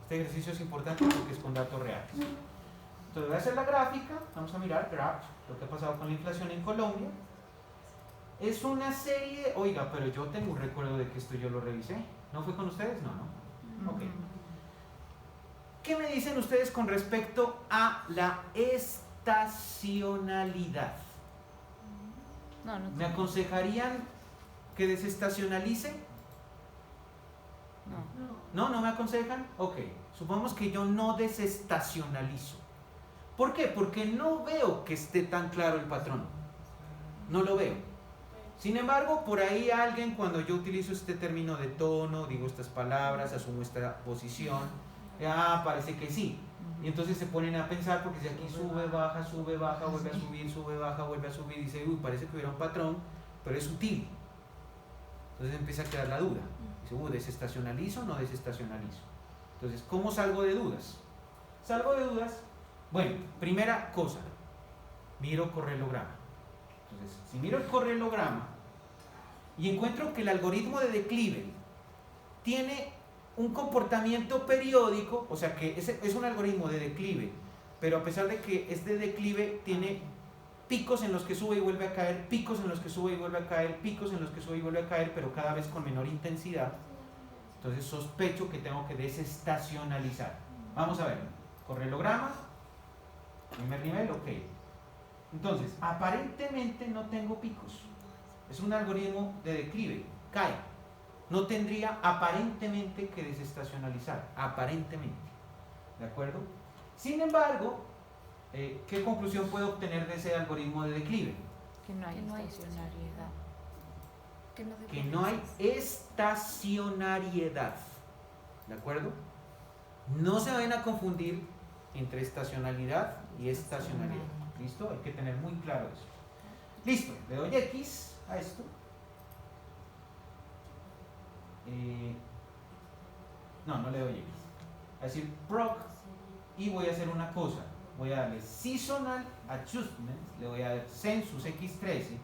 Este ejercicio es importante porque es con datos reales. Entonces voy a hacer la gráfica, vamos a mirar graph, lo que ha pasado con la inflación en Colombia. Es una serie, oiga, pero yo tengo un recuerdo de que esto yo lo revisé. ¿No fue con ustedes? No, ¿no? Ok. ¿Qué me dicen ustedes con respecto a la estacionalidad? No, no. ¿Me aconsejarían que desestacionalice? No. ¿No? ¿No me aconsejan? Ok, supongamos que yo no desestacionalizo. ¿Por qué? Porque no veo que esté tan claro el patrón. No lo veo. Sin embargo, por ahí alguien, cuando yo utilizo este término de tono, digo estas palabras, asumo esta posición, parece que sí. Y entonces se ponen a pensar, porque si aquí sube, baja, vuelve a subir, sube, baja, vuelve a subir, dice, uy, parece que hubiera un patrón, pero es sutil. Entonces empieza a quedar la duda. Dice, ¿desestacionalizo o no desestacionalizo? Entonces, ¿cómo salgo de dudas? Salgo de dudas. Bueno, primera cosa, miro correlograma. Entonces, si miro el correlograma y encuentro que el algoritmo de declive tiene un comportamiento periódico, o sea que es un algoritmo de declive, pero a pesar de que este declive tiene picos en los que sube y vuelve a caer, picos en los que sube y vuelve a caer, picos en los que sube y vuelve a caer, pero cada vez con menor intensidad, entonces sospecho que tengo que desestacionalizar. Vamos a ver, correlograma, primer nivel, ok. Entonces, aparentemente no tengo picos. Es un algoritmo de declive, cae. No tendría aparentemente que desestacionalizar, aparentemente. ¿De acuerdo? Sin embargo, ¿qué conclusión puedo obtener de ese algoritmo de declive? Que no hay estacionariedad. Que no hay estacionariedad. ¿De acuerdo? No se vayan a confundir entre estacionalidad y estacionariedad. ¿Listo? Hay que tener muy claro eso. Listo, le doy X a esto. No le doy X. Es decir, proc, y voy a hacer una cosa. Voy a darle Seasonal Adjustment, le voy a dar Census X13,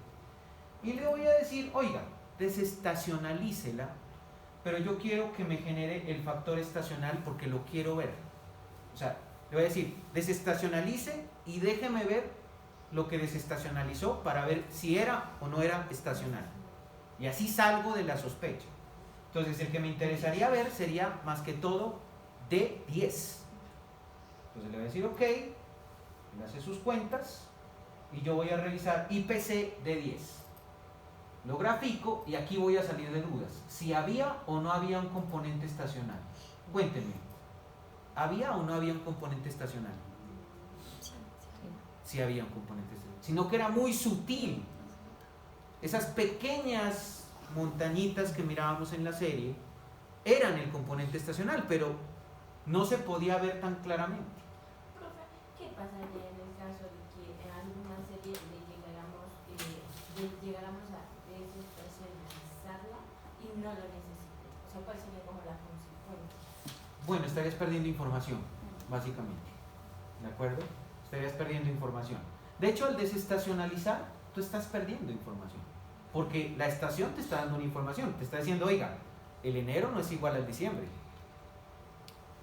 y le voy a decir, oiga, desestacionalícela, pero yo quiero que me genere el factor estacional porque lo quiero ver. O sea, le voy a decir, desestacionalice y déjeme ver lo que desestacionalizó para ver si era o no era estacional. Y así salgo de la sospecha. Entonces, el que me interesaría ver sería más que todo de 10. Entonces le voy a decir ok, él hace sus cuentas y yo voy a revisar IPC de 10. Lo grafico y aquí voy a salir de dudas. Si había o no había un componente estacional. Cuéntenme, ¿había o no había un componente estacional? Sí había un componente estacional. Sino que era muy sutil. Esas pequeñas montañitas que mirábamos en la serie eran el componente estacional, pero no se podía ver tan claramente. Profe, ¿qué pasaría en el caso de que en alguna serie llegáramos a desestacionalizarla y no lo necesite? O sea, ¿cuál sería como la consecuencia? Bueno, estarías perdiendo información, básicamente. ¿De acuerdo? Estarías perdiendo información. De hecho, al desestacionalizar, tú estás perdiendo información. Porque la estación te está dando una información. Te está diciendo, oiga, el enero no es igual al diciembre.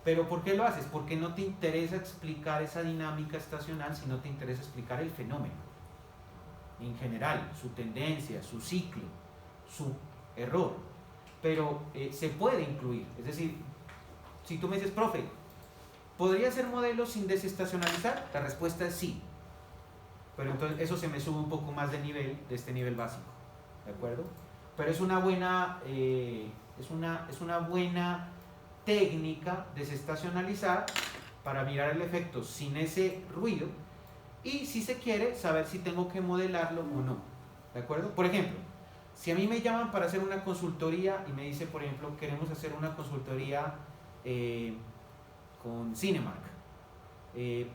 ¿Pero por qué lo haces? Porque no te interesa explicar esa dinámica estacional, sino te interesa explicar el fenómeno. En general, su tendencia, su ciclo, su error. Pero se puede incluir. Es decir, si tú me dices, profe, ¿podría ser modelo sin desestacionalizar? La respuesta es sí. Pero entonces eso se me sube un poco más de nivel, de este nivel básico. ¿De acuerdo? Pero es una buena, es una buena técnica desestacionalizar para mirar el efecto sin ese ruido y si se quiere saber si tengo que modelarlo o no. ¿De acuerdo? Por ejemplo, si a mí me llaman para hacer una consultoría y me dice, por ejemplo, queremos hacer una consultoría con Cinemark,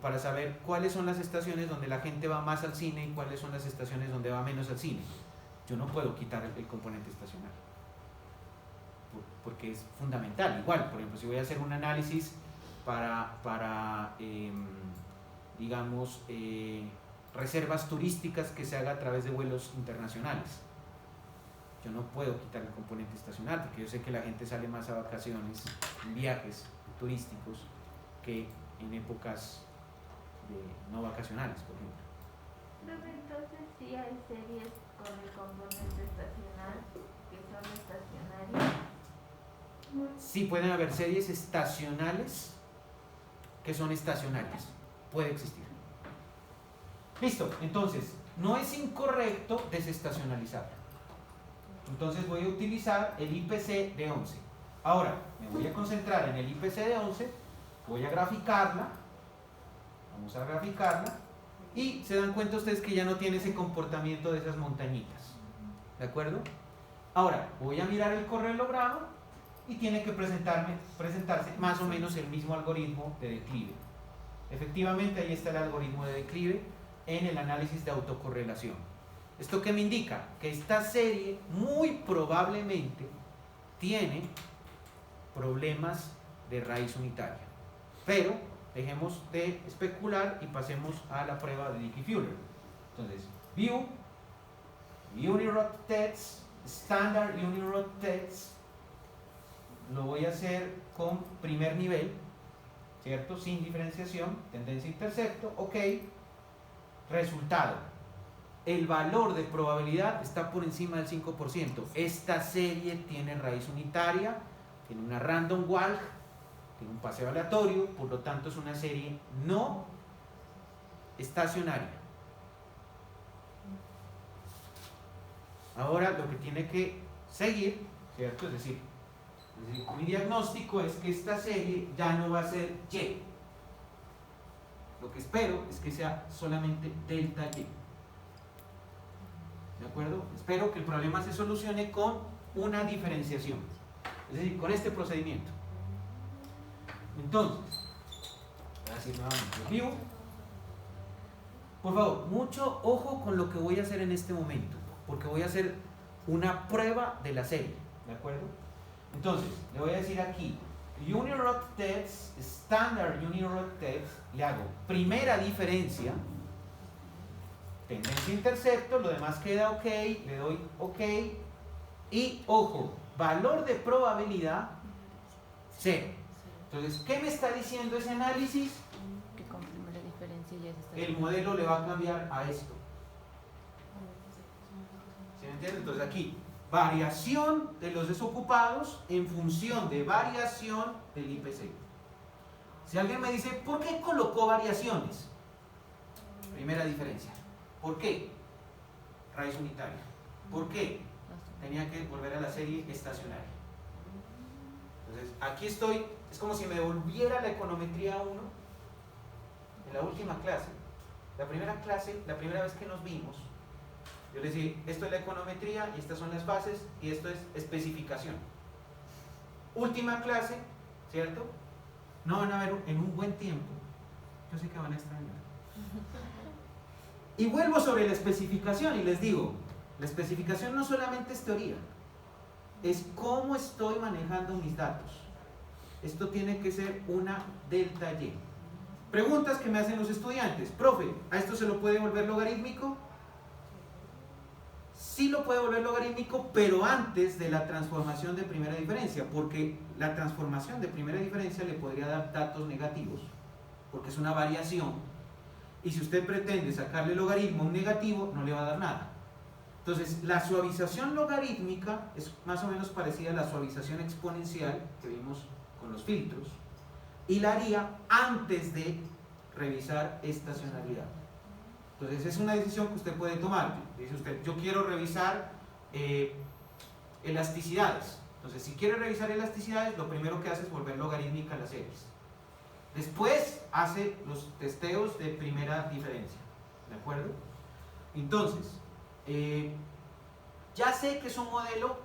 para saber cuáles son las estaciones donde la gente va más al cine y cuáles son las estaciones donde va menos al cine. Yo no puedo quitar el componente estacional, porque es fundamental. Igual, por ejemplo, si voy a hacer un análisis para digamos, reservas turísticas que se haga a través de vuelos internacionales, yo no puedo quitar el componente estacional, porque yo sé que la gente sale más a vacaciones, en viajes turísticos, que en épocas no vacacionales, por ejemplo. Pero entonces sí hay series con el componente estacional que son estacionarias. Sí pueden haber series estacionales que son estacionarias. Puede existir. Listo, entonces, no es incorrecto desestacionalizar. Entonces voy a utilizar el IPC de 11. Ahora, me voy a concentrar en el IPC de 11, voy a graficarla, vamos a graficarla, y se dan cuenta ustedes que ya no tiene ese comportamiento de esas montañitas. ¿De acuerdo? Ahora, voy a mirar el correlogramo y tiene que presentarse más o menos el mismo algoritmo de declive. Efectivamente, ahí está el algoritmo de declive en el análisis de autocorrelación. ¿Esto qué me indica? Que esta serie muy probablemente tiene problemas de raíz unitaria. Pero dejemos de especular y pasemos a la prueba de Dickey-Fuller. Entonces, View, Unirod Tests, Standard Unirod Tests, lo voy a hacer con primer nivel, ¿cierto? Sin diferenciación, tendencia intercepto, ok. Resultado, el valor de probabilidad está por encima del 5%. Esta serie tiene raíz unitaria, tiene una random walk, tiene un paseo aleatorio, por lo tanto es una serie no estacionaria. Ahora lo que tiene que seguir, ¿cierto? Es decir, mi diagnóstico es que esta serie ya no va a ser Y. Lo que espero es que sea solamente delta Y. ¿De acuerdo? Espero que el problema se solucione con una diferenciación. Es decir, con este procedimiento. Entonces, voy a decir nuevamente, vivo. Por favor, mucho ojo con lo que voy a hacer en este momento, porque voy a hacer una prueba de la serie. ¿De acuerdo? Entonces, le voy a decir aquí, Unirod Test, Standard Unirod Test, le hago primera diferencia, tendencia intercepto, lo demás queda ok, le doy ok, y ojo, valor de probabilidad 0. Entonces, ¿qué me está diciendo ese análisis? Que con primera diferencia ya se está. El modelo le va a cambiar a esto. ¿Sí me entiende? Entonces aquí, variación de los desocupados en función de variación del IPC. Si alguien me dice, ¿por qué colocó variaciones? Primera diferencia. ¿Por qué? Raíz unitaria. ¿Por qué? Tenía que volver a la serie estacionaria. Entonces, aquí estoy, es como si me devolviera la econometría 1 en la última clase. La primera clase, la primera vez que nos vimos, yo les dije, esto es la econometría y estas son las fases y esto es especificación. Última clase, ¿cierto? No van a ver en un buen tiempo. Yo sé que van a extrañar. Y vuelvo sobre la especificación y les digo, la especificación no solamente es teoría, es cómo estoy manejando mis datos. Esto tiene que ser una delta Y. Preguntas que me hacen los estudiantes. Profe, ¿a esto se lo puede volver logarítmico? Sí lo puede volver logarítmico, pero antes de la transformación de primera diferencia, porque la transformación de primera diferencia le podría dar datos negativos, porque es una variación, y si usted pretende sacarle logaritmo a un negativo, no le va a dar nada. Entonces, la suavización logarítmica es más o menos parecida a la suavización exponencial que vimos con los filtros, y la haría antes de revisar estacionalidad. Entonces es una decisión que usted puede tomar. Dice usted, yo quiero revisar elasticidades. Entonces si quiere revisar elasticidades, lo primero que hace es volver logarítmica a las series. Después hace los testeos de primera diferencia. ¿De acuerdo? Entonces, ya sé que es un modelo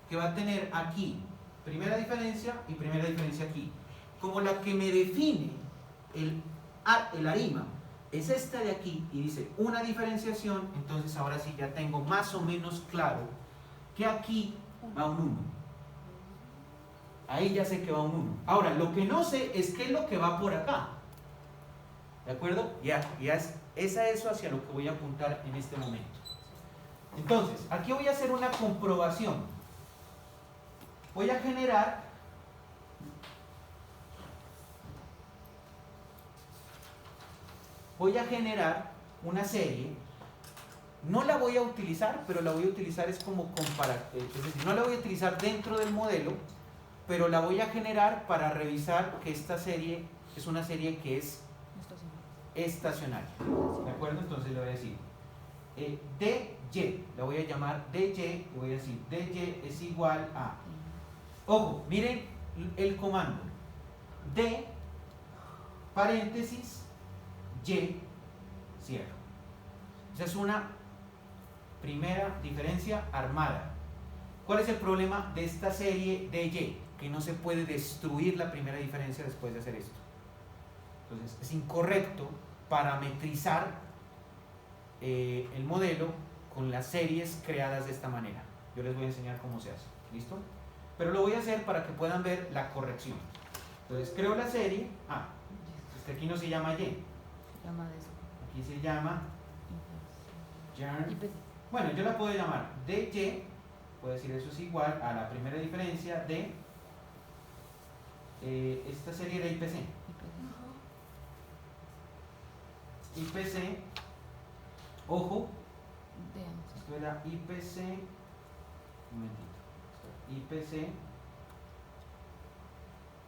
que va a tener aquí primera diferencia y primera diferencia aquí. Como la que me define el arima es esta de aquí y dice una diferenciación, entonces ahora sí ya tengo más o menos claro que aquí va un 1. Ahí ya sé que va un 1. Ahora, lo que no sé es qué es lo que va por acá. ¿De acuerdo? Ya es a eso hacia lo que voy a apuntar en este momento. Entonces, aquí voy a hacer una comprobación. Voy a generar una serie. No la voy a utilizar, pero la voy a utilizar es como comparar. Es decir, no la voy a utilizar dentro del modelo, pero la voy a generar para revisar que esta serie es una serie que es estacionaria. ¿De acuerdo? Entonces le voy a decir dy, la voy a llamar dy y voy a decir dy es igual a, ojo, miren el comando, d paréntesis y cierro. Esa es una primera diferencia armada. ¿Cuál es el problema de esta serie de y? Que no se puede destruir la primera diferencia después de hacer esto. Entonces es incorrecto parametrizar el modelo con las series creadas de esta manera. Yo les voy a enseñar cómo se hace. ¿Listo? Pero lo voy a hacer para que puedan ver la corrección. Entonces creo la serie. Aquí no se llama y. Aquí se llama bueno, yo la puedo llamar dy, puedo decir eso es igual a la primera diferencia de esta serie de IPC. IPC, ojo, esto era IPC, un momentito, IPC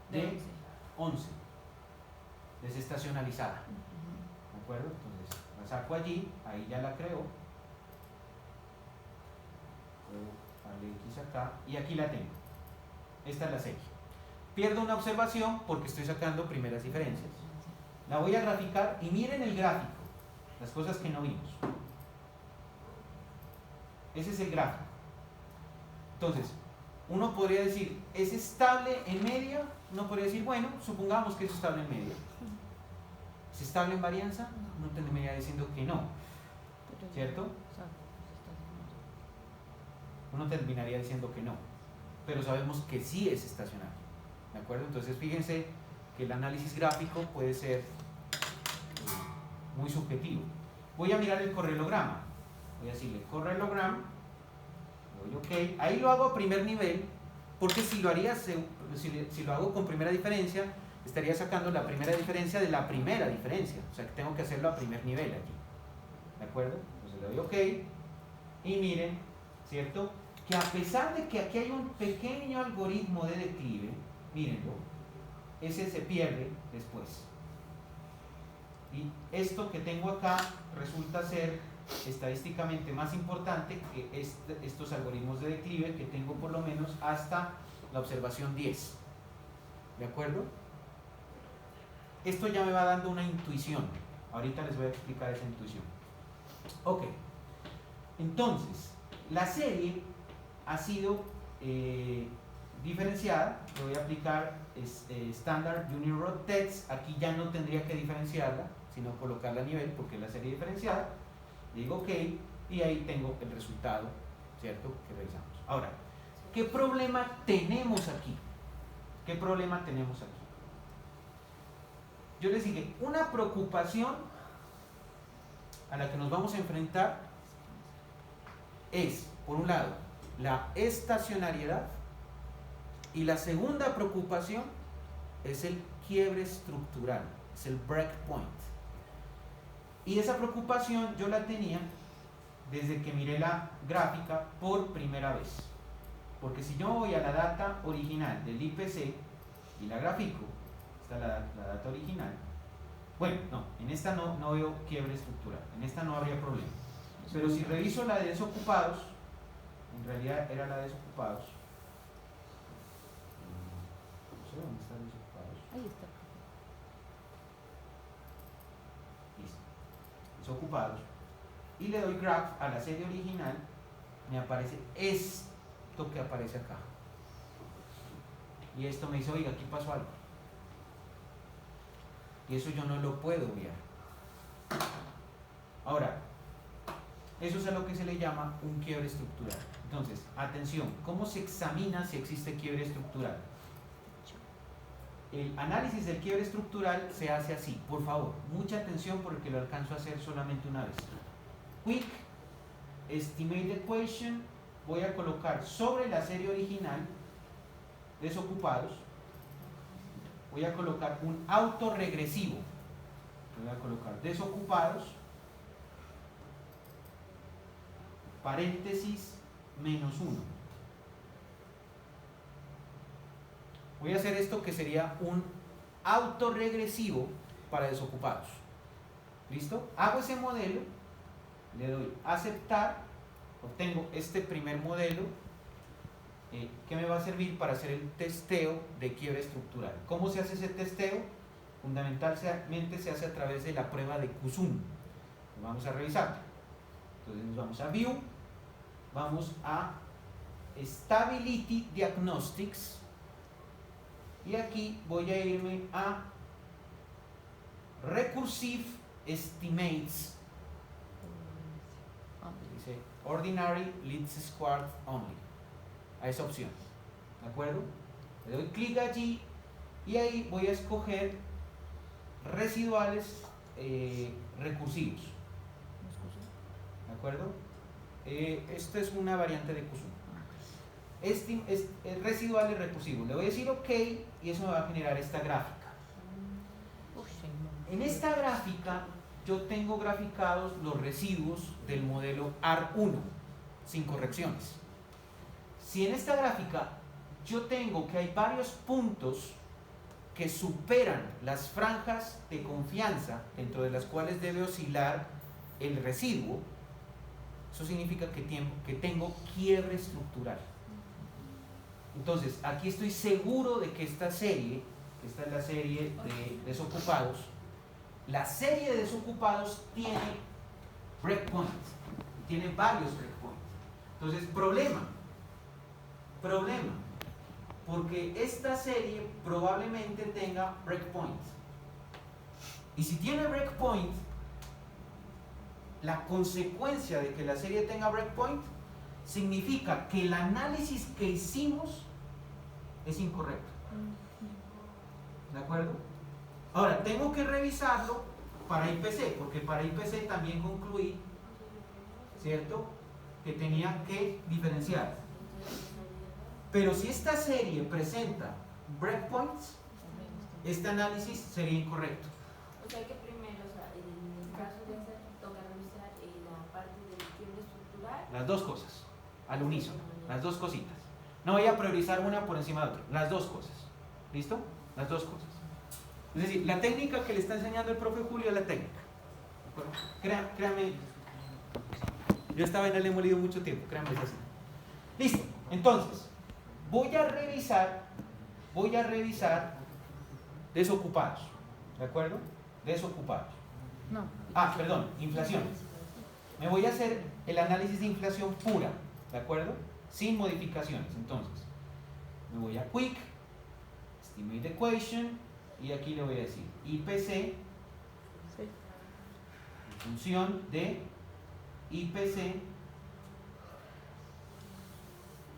de 11, desestacionalizada. ¿De acuerdo? Entonces la saco allí, ahí ya la creo. Darle X acá y aquí la tengo. Esta es la serie. Pierdo una observación porque estoy sacando primeras diferencias. La voy a graficar y miren el gráfico, las cosas que no vimos. Ese es el gráfico. Entonces, uno podría decir, ¿es estable en media? Uno podría decir, bueno, supongamos que es estable en media. ¿Es estable en varianza? Uno terminaría diciendo que no, ¿cierto? Uno terminaría diciendo que no, pero sabemos que sí es estacionario. ¿De acuerdo? Entonces fíjense que el análisis gráfico puede ser muy subjetivo. Voy a mirar el correlograma. Voy a decirle correlograma, doy OK. Ahí lo hago a primer nivel, porque si lo hago con primera diferencia, estaría sacando la primera diferencia de la primera diferencia. O sea que tengo que hacerlo a primer nivel allí. ¿De acuerdo? Entonces le doy OK. Y miren, ¿cierto? Que a pesar de que aquí hay un pequeño algoritmo de declive, mírenlo, ese se pierde después. Y esto que tengo acá resulta ser estadísticamente más importante que estos algoritmos de declive que tengo por lo menos hasta la observación 10. ¿De acuerdo? Esto ya me va dando una intuición. Ahorita les voy a explicar esa intuición. Ok. Entonces, la serie ha sido diferenciada. Le voy a aplicar Standard Union Test. Aquí ya no tendría que diferenciarla, sino colocarla a nivel porque es la serie diferenciada. Digo OK y ahí tengo el resultado, ¿cierto? Que revisamos. Ahora, ¿qué problema tenemos aquí? ¿Qué problema tenemos aquí? Yo les dije, una preocupación a la que nos vamos a enfrentar es, por un lado, la estacionariedad y la segunda preocupación es el quiebre estructural, es el breakpoint. Y esa preocupación yo la tenía desde que miré la gráfica por primera vez. Porque si yo voy a la data original del IPC y la grafico, esta es la data original, bueno, no, en esta no veo quiebre estructural, en esta no habría problema. Pero si reviso la de desocupados, en realidad era la de desocupados. No sé dónde están desocupados. Ahí está. Listo. Desocupados. Y le doy graph a la serie original, me aparece esto que aparece acá. Y esto me dice, oiga, aquí pasó algo. Y eso yo no lo puedo obviar. Ahora, eso es a lo que se le llama un quiebre estructural. Entonces, atención, ¿cómo se examina si existe quiebre estructural? El análisis del quiebre estructural se hace así. Por favor, mucha atención porque lo alcanzo a hacer solamente una vez. Quick Estimate Equation, voy a colocar sobre la serie original, desocupados, voy a colocar un autorregresivo. Voy a colocar desocupados, paréntesis, menos 1. Voy a hacer esto que sería un autorregresivo para desocupados. ¿Listo? Hago ese modelo, le doy aceptar, obtengo este primer modelo que me va a servir para hacer el testeo de quiebre estructural. ¿Cómo se hace ese testeo? Fundamentalmente se hace a través de la prueba de Kusun. Vamos a revisar. Entonces nos vamos a View, vamos a Stability Diagnostics y aquí voy a irme a Recursive Estimates. Dice Ordinary Least Squared Only. A esa opción. ¿De acuerdo? Le doy clic allí y ahí voy a escoger residuales recursivos. ¿De acuerdo? Esta es una variante de Kusun. Residuales recursivos. Le voy a decir OK y eso me va a generar esta gráfica. En esta gráfica yo tengo graficados los residuos del modelo AR1 sin correcciones. Si en esta gráfica yo tengo que hay varios puntos que superan las franjas de confianza dentro de las cuales debe oscilar el residuo, eso significa que tengo quiebre estructural. Entonces, aquí estoy seguro de que esta serie, esta es la serie de desocupados, la serie de desocupados tiene breakpoints, tiene varios breakpoints. Entonces, problema, porque esta serie probablemente tenga breakpoints. Y si tiene breakpoint, la consecuencia de que la serie tenga breakpoint significa que el análisis que hicimos es incorrecto. ¿De acuerdo? Ahora, tengo que revisarlo para IPC, porque para IPC también concluí, ¿cierto?, que tenía que diferenciar. Pero si esta serie presenta breakpoints, este análisis sería incorrecto. O sea que primero, o sea, en el caso de esta, toca revisar la parte del quiebre estructural. Las dos cosas, al unísono, las dos cositas. No voy a priorizar una por encima de otra, las dos cosas. ¿Listo? Las dos cosas. Es decir, la técnica que le está enseñando el profe Julio es la técnica. ¿De acuerdo? Créame, yo esta vaina le he molido mucho tiempo, créame, es así. Listo, entonces, voy a revisar desocupados, ¿de acuerdo? Desocupados. No. Perdón, inflación. Me voy a hacer el análisis de inflación pura, ¿de acuerdo? Sin modificaciones. Entonces, me voy a Quick, Estimate Equation, y aquí le voy a decir IPC en función de IPC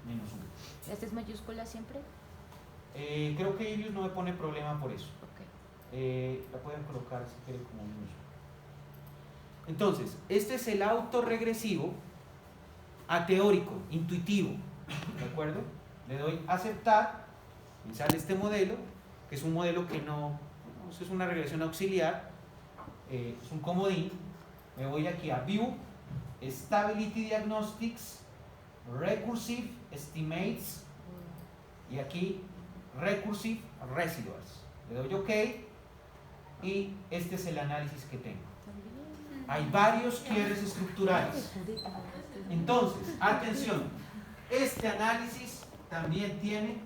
menos 1. ¿Esta es mayúscula siempre? Creo que Ilius no me pone problema por eso. Ok. La pueden colocar si quieren como minúscula. Entonces, este es el autorregresivo ateórico, intuitivo, ¿de acuerdo? Le doy aceptar, y sale este modelo, que es un modelo que no es una regresión auxiliar, es un comodín. Me voy aquí a View, Stability Diagnostics, Recursive Estimates, y aquí Recursive Residuals. Le doy OK, y este es el análisis que tengo. Hay varios quiebres estructurales. Entonces, atención, este análisis también tiene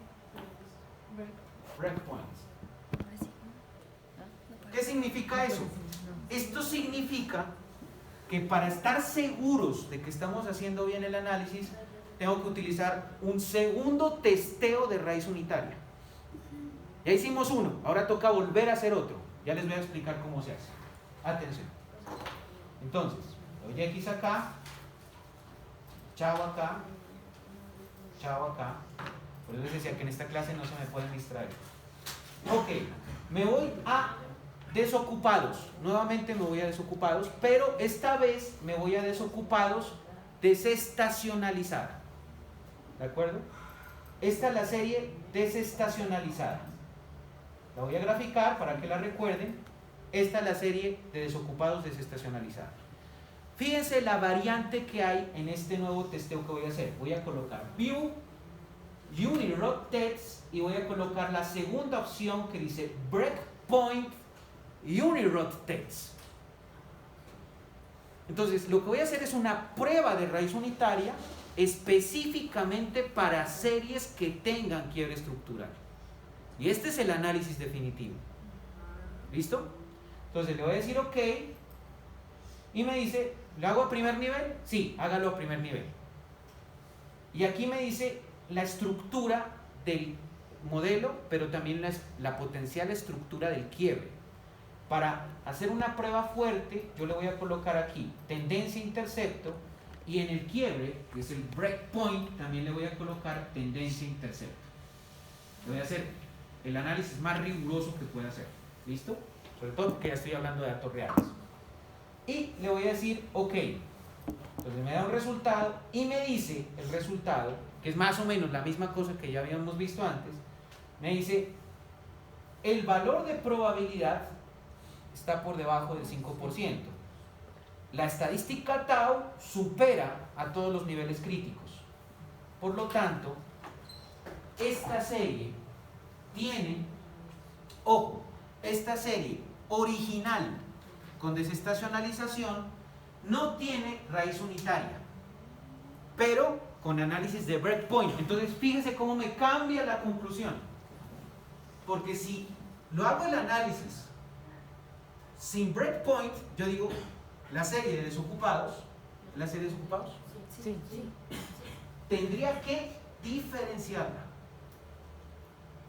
breakpoints. ¿Qué significa eso? Esto significa que para estar seguros de que estamos haciendo bien el análisis, tengo que utilizar un segundo testeo de raíz unitaria. Ya hicimos uno, ahora toca volver a hacer otro. Ya les voy a explicar cómo se hace. Atención. Entonces, doy X acá, chao acá, chao acá. Por eso les decía que en esta clase no se me pueden distraer. Ok, me voy a desocupados. Nuevamente me voy a desocupados, pero esta vez me voy a desocupados desestacionalizada. ¿De acuerdo? Esta es la serie desestacionalizada. La voy a graficar para que la recuerden. Esta es la serie de desocupados desestacionalizada. Fíjense la variante que hay en este nuevo testeo que voy a hacer. Voy a colocar View, Unirotate y voy a colocar la segunda opción que dice Breakpoint Unirotate. Entonces, lo que voy a hacer es una prueba de raíz unitaria específicamente para series que tengan quiebre estructural. Y este es el análisis definitivo. ¿Listo? Entonces le voy a decir OK y me dice, ¿lo hago a primer nivel? Sí, hágalo a primer nivel. Y aquí me dice la estructura del modelo, pero también la potencial estructura del quiebre. Para hacer una prueba fuerte, yo le voy a colocar aquí tendencia intercepto, y en el quiebre, que es el breakpoint, también le voy a colocar tendencia intercepto. Le voy a hacer el análisis más riguroso que pueda hacer. ¿Listo? Sobre todo porque ya estoy hablando de datos reales. Y le voy a decir OK. Entonces me da un resultado y me dice el resultado, que es más o menos la misma cosa que ya habíamos visto antes. Me dice, el valor de probabilidad está por debajo del 5%. La estadística tau supera a todos los niveles críticos. Por lo tanto, esta serie tiene, ojo, esta serie original con desestacionalización no tiene raíz unitaria, pero con análisis de breakpoint. Entonces fíjense cómo me cambia la conclusión, porque si lo hago el análisis sin breakpoint, yo digo la serie de desocupados, Sí. tendría que diferenciarla,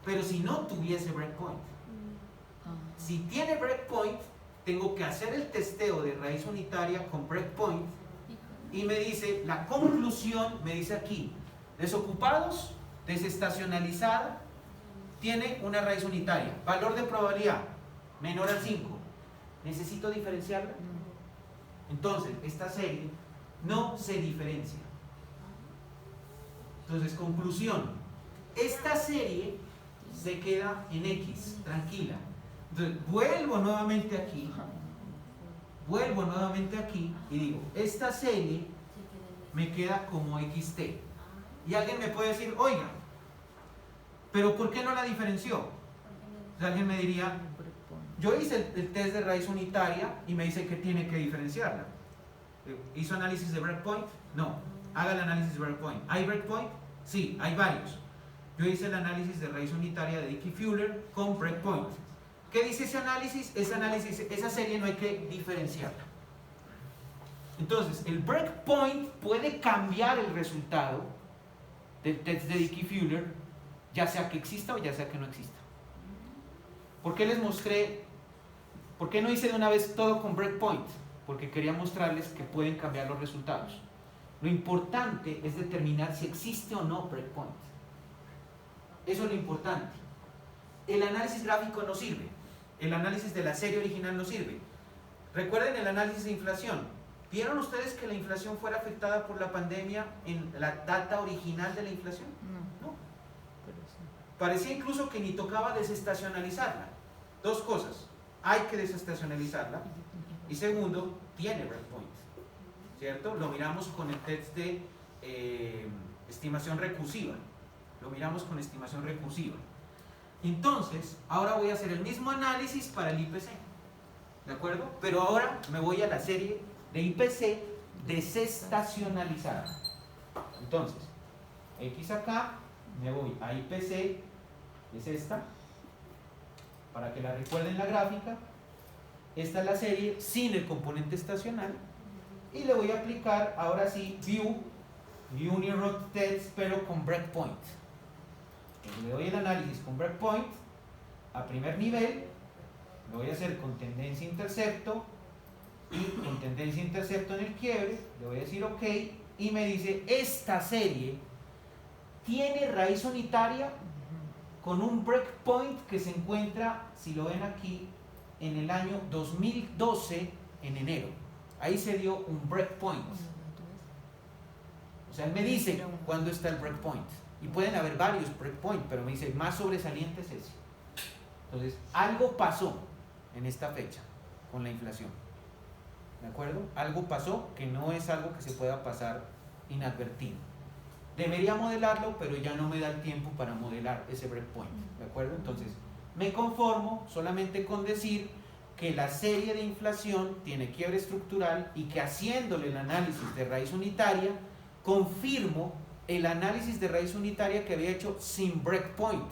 pero si no tuviese breakpoint. Si tiene breakpoint, tengo que hacer el testeo de raíz unitaria con breakpoint y me dice, la conclusión me dice aquí, desocupados, desestacionalizada, tiene una raíz unitaria, valor de probabilidad menor al 5. ¿Necesito diferenciarla? Entonces, esta serie no se diferencia. Entonces, conclusión, esta serie se queda en X, tranquila. Entonces, vuelvo nuevamente aquí y digo, esta serie me queda como XT. Y alguien me puede decir, oiga, pero ¿por qué no la diferenció? Entonces, alguien me diría, Yo hice el test de raíz unitaria y me dice que tiene que diferenciarla. ¿Hizo análisis de breakpoint? No. Haga el análisis de breakpoint. ¿Hay breakpoint? Sí, hay varios. Yo hice el análisis de raíz unitaria de Dickey-Fuller con breakpoint. ¿Qué dice ese análisis? Esa serie no hay que diferenciarla. Entonces, el breakpoint puede cambiar el resultado del test de Dickey-Fuller, ya sea que exista o ya sea que no exista. ¿Por qué les mostré? ¿Por qué no hice de una vez todo con breakpoint? Porque quería mostrarles que pueden cambiar los resultados. Lo importante es determinar si existe o no breakpoint. Eso es lo importante. El análisis gráfico no sirve. El análisis de la serie original no sirve. Recuerden el análisis de inflación. ¿Vieron ustedes que la inflación fuera afectada por la pandemia en la data original de la inflación? No. Pero sí. Parecía incluso que ni tocaba desestacionalizarla. Dos cosas. Hay que desestacionalizarla. Y segundo, tiene breakpoint. ¿Cierto? Lo miramos con el test de estimación recursiva. Lo miramos con estimación recursiva. Entonces, ahora voy a hacer el mismo análisis para el IPC. ¿De acuerdo? Pero ahora me voy a la serie de IPC desestacionalizada. Entonces, X acá, me voy a IPC, es esta, para que la recuerden la gráfica. Esta es la serie sin el componente estacional. Y le voy a aplicar, ahora sí, View Unirod Test, pero con breakpoint. Entonces, le doy el análisis con breakpoint a primer nivel. Lo voy a hacer con tendencia intercepto y con tendencia intercepto en el quiebre. Le voy a decir OK y me dice: esta serie tiene raíz unitaria con un breakpoint que se encuentra, si lo ven aquí, en el año 2012 en enero. Ahí se dio un breakpoint. O sea, él me dice cuándo está el breakpoint. Y pueden haber varios breakpoints, pero me dice el más sobresaliente es ese. Entonces, algo pasó en esta fecha con la inflación. ¿De acuerdo? Algo pasó que no es algo que se pueda pasar inadvertido. Debería modelarlo, pero ya no me da el tiempo para modelar ese breakpoint. ¿De acuerdo? Entonces, me conformo solamente con decir que la serie de inflación tiene quiebre estructural y que haciéndole el análisis de raíz unitaria, confirmo el análisis de raíz unitaria que había hecho sin breakpoint.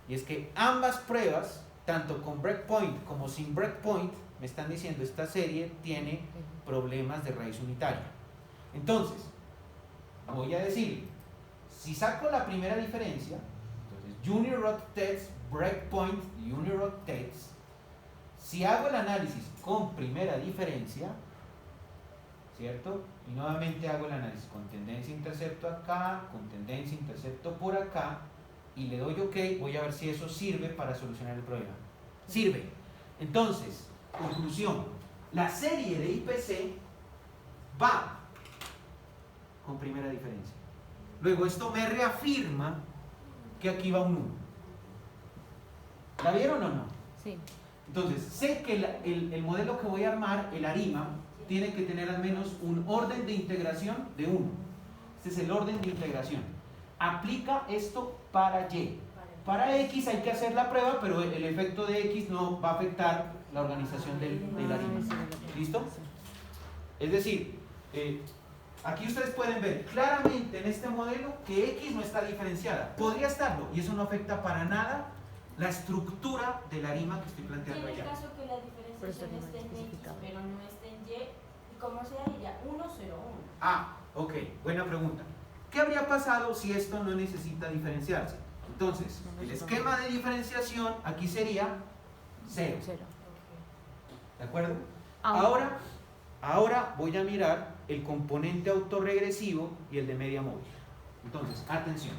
Y es que ambas pruebas, tanto con breakpoint como sin breakpoint, me están diciendo esta serie tiene problemas de raíz unitaria. Entonces, voy a decir, si saco la primera diferencia, entonces Unirod Test, breakpoint, Unirod Test, si hago el análisis con primera diferencia, ¿cierto? Y nuevamente hago el análisis con tendencia intercepto acá, con tendencia intercepto por acá, y le doy OK, voy a ver si eso sirve para solucionar el problema. Sirve. Entonces, conclusión, la serie de IPC va con primera diferencia. Luego esto me reafirma que aquí va un 1. ¿La vieron o no? Sí. Entonces, sé que el modelo que voy a armar, el ARIMA, tiene que tener al menos un orden de integración de 1. Este es el orden de integración. Aplica esto para Y. Para X hay que hacer la prueba, pero el efecto de X no va a afectar la organización del ARIMA. ¿Listo? Es decir, aquí ustedes pueden ver claramente en este modelo que X no está diferenciada. Podría estarlo, y eso no afecta para nada la estructura del ARIMA que estoy Y planteando en el allá. caso que la diferenciación esté en X, pero no esté en Y, ¿cómo se haría? 1, 0, 1. Ah, ok, buena pregunta. ¿Qué habría pasado si esto no necesita diferenciarse? Entonces, el esquema de diferenciación aquí sería 0. ¿De acuerdo? Ahora voy a mirar el componente autorregresivo y el de media móvil. Entonces, atención.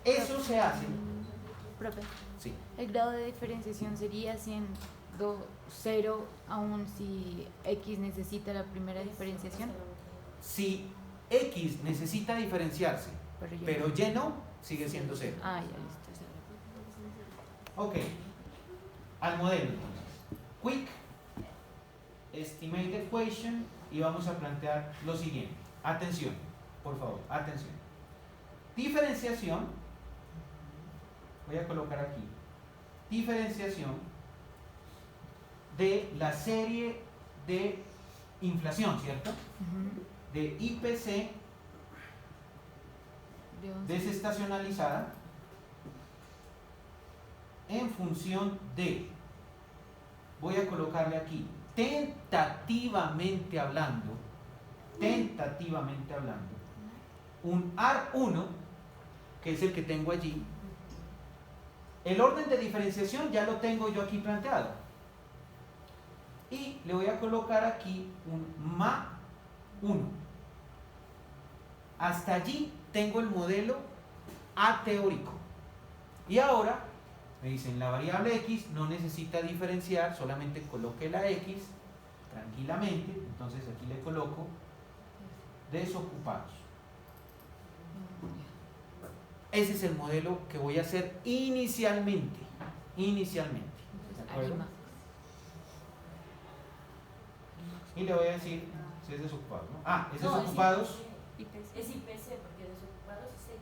Eso se hace. Profe, Sí. el grado de diferenciación sería siendo 0 aun si X necesita la primera diferenciación. Si X necesita diferenciarse, pero Y no, sigue siendo 0. Ah, ya listo. Ok. Al modelo entonces. Quick Estimate Equation y vamos a plantear lo siguiente. Atención, por favor, atención. Diferenciación. Voy a colocar aquí. Diferenciación de la serie de inflación, ¿cierto? Ujú. De IPC De 11. desestacionalizada en función de, voy a colocarle aquí, tentativamente hablando, un AR1, que es el que tengo allí. El orden de diferenciación ya lo tengo yo aquí planteado. Y le voy a colocar aquí un MA1. Hasta allí tengo el modelo ateórico. Y ahora me dicen la variable X no necesita diferenciar, solamente coloque la X tranquilamente. Entonces aquí le coloco desocupados. Ese es el modelo que voy a hacer inicialmente. ¿De acuerdo? Y le voy a decir si es desocupado, ¿no? Ah, es No, desocupados. Es IPC, porque desocupados es X,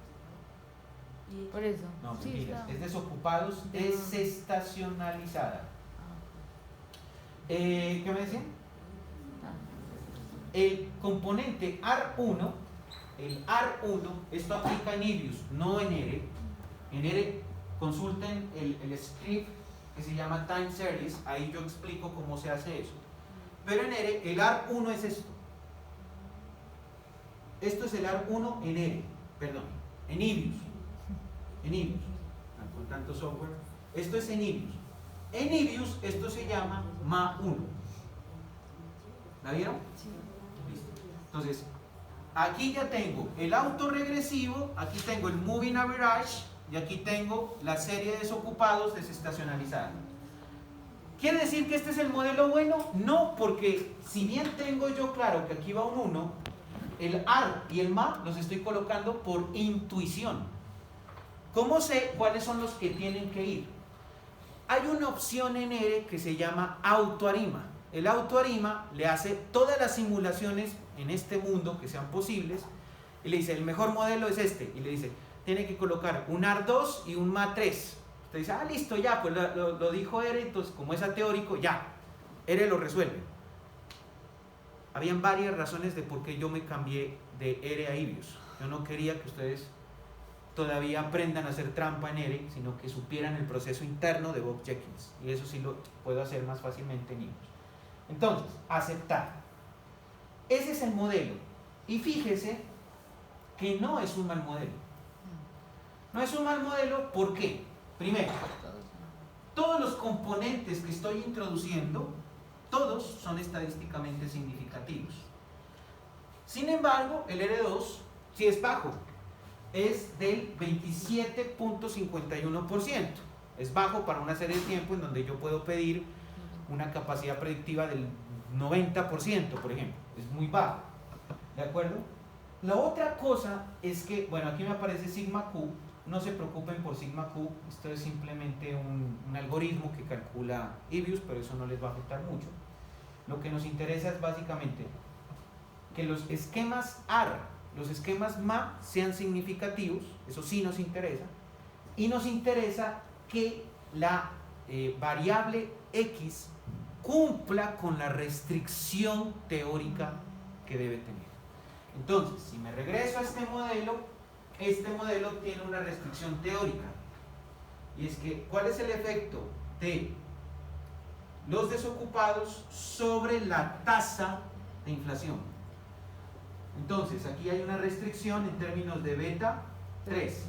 ¿no? Y Por eso. No, Sí, mentiras. está. Es desocupados desestacionalizada. ¿Qué me decían? El componente AR1, esto aplica en IBIUS, no en ERE. En ERE consulten el script que se llama Time Series, ahí yo explico cómo se hace eso. Pero en ERE, el AR1 es esto. Esto es el AR1 en ERE, perdón, en IBIUS. Con tanto software. Esto es en IBIUS. En IBIUS esto se llama MA1. ¿La vieron? Sí. Listo. Entonces, aquí ya tengo el autorregresivo, aquí tengo el moving average y aquí tengo la serie de desocupados desestacionalizada. ¿Quiere decir que este es el modelo bueno? No, porque si bien tengo yo claro que aquí va un 1, el AR y el MA los estoy colocando por intuición. ¿Cómo sé cuáles son los que tienen que ir? Hay una opción en ERE que se llama autoarima. El autoarima le hace todas las simulaciones en este mundo que sean posibles y le dice, el mejor modelo es este. Y le dice, tiene que colocar un AR2 y un MA3. Usted dice, ah, listo, ya, pues lo dijo ERE, entonces como es ateórico, ya, ERE lo resuelve. Habían varias razones de por qué yo me cambié de ERE a IBIUS. Yo no quería que ustedes todavía aprendan a hacer trampa en ERE, sino que supieran el proceso interno de Bob Jenkins. Y eso sí lo puedo hacer más fácilmente en IBIUS. Entonces, aceptar. Ese es el modelo. Y fíjese que no es un mal modelo. No es un mal modelo, ¿por qué? Primero, todos los componentes que estoy introduciendo, todos son estadísticamente significativos. Sin embargo, el R2 sí es bajo, es del 27.51%. Es bajo para una serie de tiempo en donde yo puedo pedir una capacidad predictiva del 90%, por ejemplo. Es muy bajo. ¿De acuerdo? La otra cosa es que, bueno, aquí me aparece sigma Q. No se preocupen por sigma Q. Esto es simplemente un algoritmo que calcula IBIUS, pero eso no les va a afectar mucho. Lo que nos interesa es básicamente que los esquemas AR, los esquemas MA sean significativos. Eso sí nos interesa. Y nos interesa que la variable X cumpla con la restricción teórica que debe tener. Entonces, si me regreso a este modelo tiene una restricción teórica. Y es que, ¿cuál es el efecto de los desocupados sobre la tasa de inflación? Entonces, aquí hay una restricción en términos de beta 3.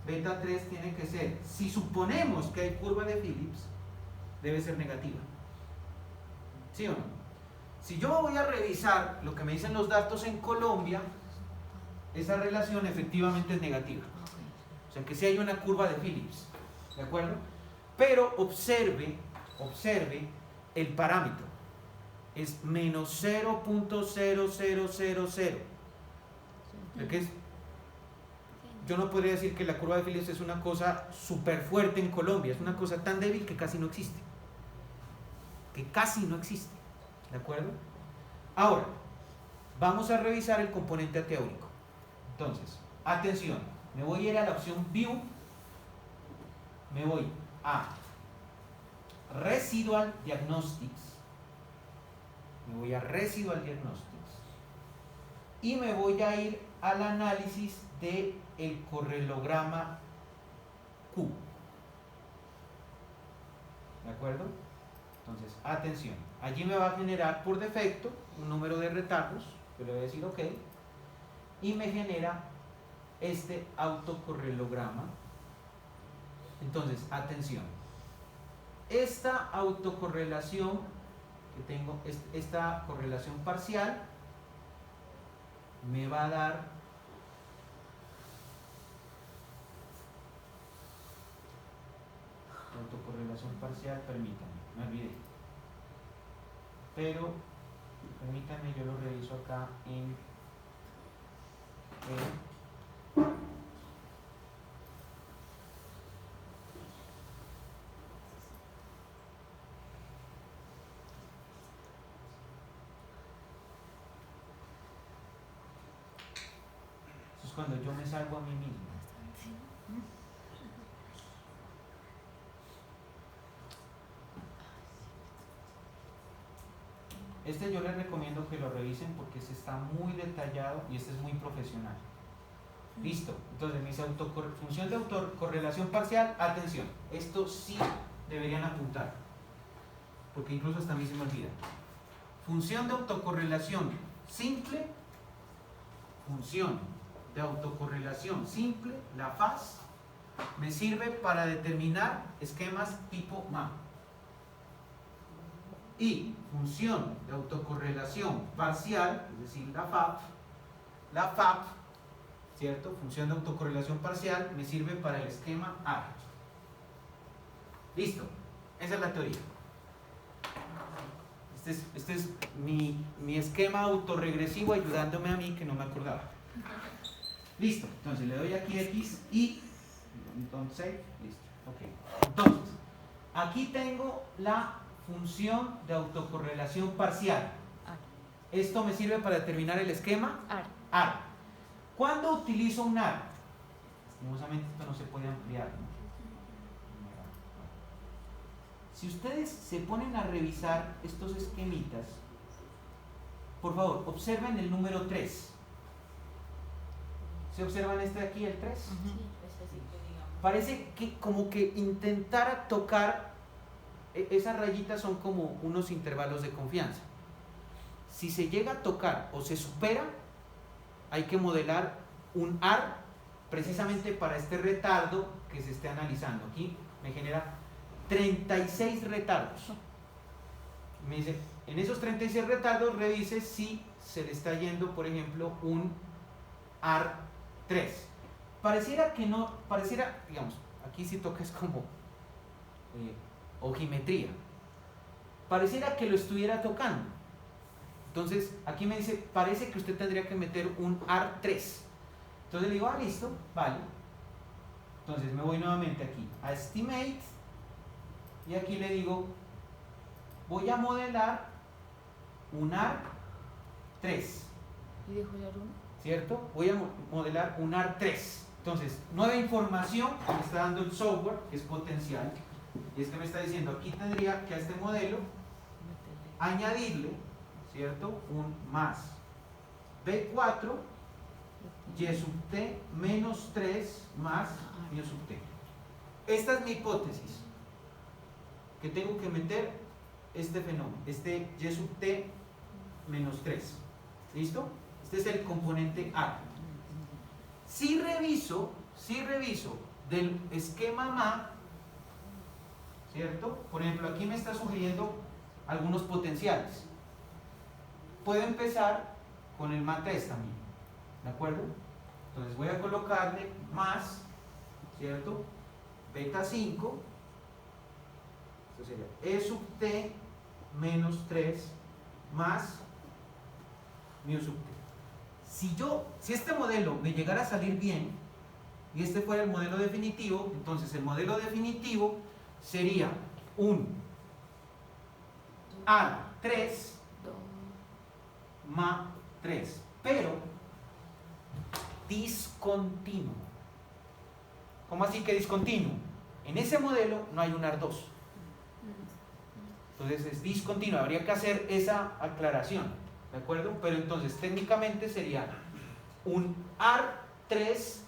Beta 3 tiene que ser, si suponemos que hay curva de Phillips, debe ser negativa. ¿Sí o no? Si yo voy a revisar lo que me dicen los datos en Colombia, esa relación efectivamente es negativa. O sea que sí hay una curva de Phillips, ¿de acuerdo? Pero observe el parámetro. Es menos 0.0000. ¿Qué es? Yo no podría decir que la curva de Phillips es una cosa súper fuerte en Colombia, es una cosa tan débil que casi no existe. ¿De acuerdo? Ahora, vamos a revisar el componente ateórico. Entonces, atención, me voy a ir a la opción View, me voy a Residual Diagnostics. Me voy a Residual Diagnostics. Y me voy a ir al análisis del correlograma Q. ¿De acuerdo? Entonces, atención. Allí me va a generar por defecto un número de retardos. Yo le voy a decir OK. Y me genera este autocorrelograma. Entonces, atención. Esta autocorrelación que tengo, esta correlación parcial, me va a dar autocorrelación parcial, permítanme, me olvidé. Pero, permítanme, yo lo reviso acá en eso es cuando yo me salvo a mí mismo. Este yo les recomiendo que lo revisen porque este está muy detallado y este es muy profesional. Listo. Entonces, mi función de autocorrelación parcial, atención, esto sí deberían apuntar, porque incluso hasta a mí se me olvida. Función de autocorrelación simple, función de autocorrelación simple, la FAS, me sirve para determinar esquemas tipo MA. Y función de autocorrelación parcial, es decir, la FAP, ¿cierto? Función de autocorrelación parcial me sirve para el esquema A. Listo, esa es la teoría. Este es mi esquema autorregresivo ayudándome a mí que no me acordaba. Listo, entonces le doy aquí X y entonces, listo, ok. Entonces, aquí tengo la función de autocorrelación parcial. Esto me sirve para determinar el esquema AR. ¿Cuándo utilizo un AR? Lastimosamente esto no se puede ampliar, ¿no? Si ustedes se ponen a revisar estos esquemitas, por favor, observen el número 3. ¿Se observan este de aquí, el 3? Sí, es así que digamos. Parece que como que intentara tocar, esas rayitas son como unos intervalos de confianza. Si se llega a tocar o se supera, hay que modelar un AR precisamente para este retardo que se esté analizando. Aquí me genera 36 retardos. Me dice, en esos 36 retardos revise si se le está yendo, por ejemplo, un AR3. Pareciera que no, pareciera, digamos, aquí si tocas como ojimetría. Pareciera que lo estuviera tocando. Entonces, aquí me dice, parece que usted tendría que meter un AR3. Entonces le digo, listo, vale. Entonces me voy nuevamente aquí a Estimate y aquí le digo, voy a modelar un AR3. ¿Y dejo el AR1? ¿Cierto? Voy a modelar un AR3. Entonces, nueva información que me está dando el software, que es potencial, y es que me está diciendo, aquí tendría que a este modelo añadirle, ¿cierto? Un más B4 Y sub T menos 3 más Y sub T. Esta es mi hipótesis, que tengo que meter este fenómeno, este Y sub T menos 3. ¿Listo? Este es el componente A. Si reviso del esquema MA, ¿cierto? Por ejemplo, aquí me está sugiriendo algunos potenciales. Puedo empezar con el MA3 también, ¿de acuerdo? Entonces voy a colocarle más, ¿cierto? Beta 5, esto sería E sub T menos 3 más mu sub T. Si este modelo me llegara a salir bien, y este fuera el modelo definitivo, entonces el modelo definitivo sería un A3 Ma 3, pero discontinuo. ¿Cómo así que discontinuo? En ese modelo no hay un AR2. Entonces es discontinua, habría que hacer esa aclaración, ¿de acuerdo? Pero entonces técnicamente sería un AR3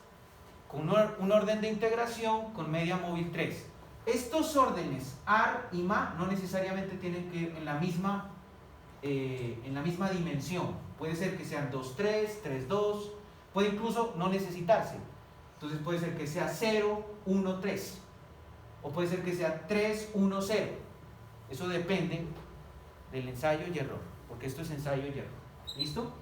con un orden de integración con media móvil 3. Estos órdenes AR y MA no necesariamente tienen que ir en la misma dimensión. Puede ser que sean 2,3, 3,2, puede incluso no necesitarse. Entonces puede ser que sea 0, 1, 3. O puede ser que sea 3, 1, 0. Eso depende del ensayo y error, porque esto es ensayo y error. ¿Listo?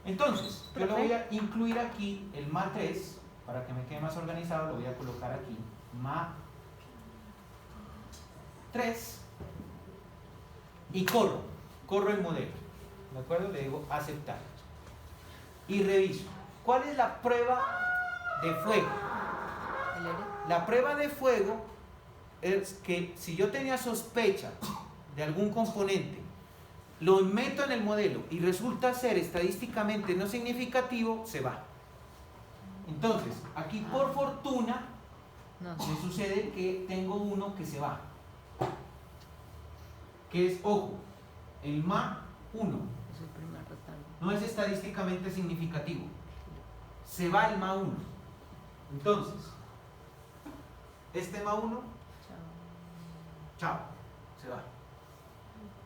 Entonces, yo le voy a incluir aquí el MA 3, para que me quede más organizado, lo voy a colocar aquí. MA 3 y corro el modelo, ¿de acuerdo? Le digo aceptar y reviso. ¿Cuál es la prueba de fuego? La prueba de fuego es que si yo tenía sospecha de algún componente, lo meto en el modelo y resulta ser estadísticamente no significativo, se va. Entonces, aquí por fortuna me sucede que tengo uno que se va, que es, ojo, el MA 1 no es estadísticamente significativo, se va el MA 1. Entonces, este MA 1, chao, se va.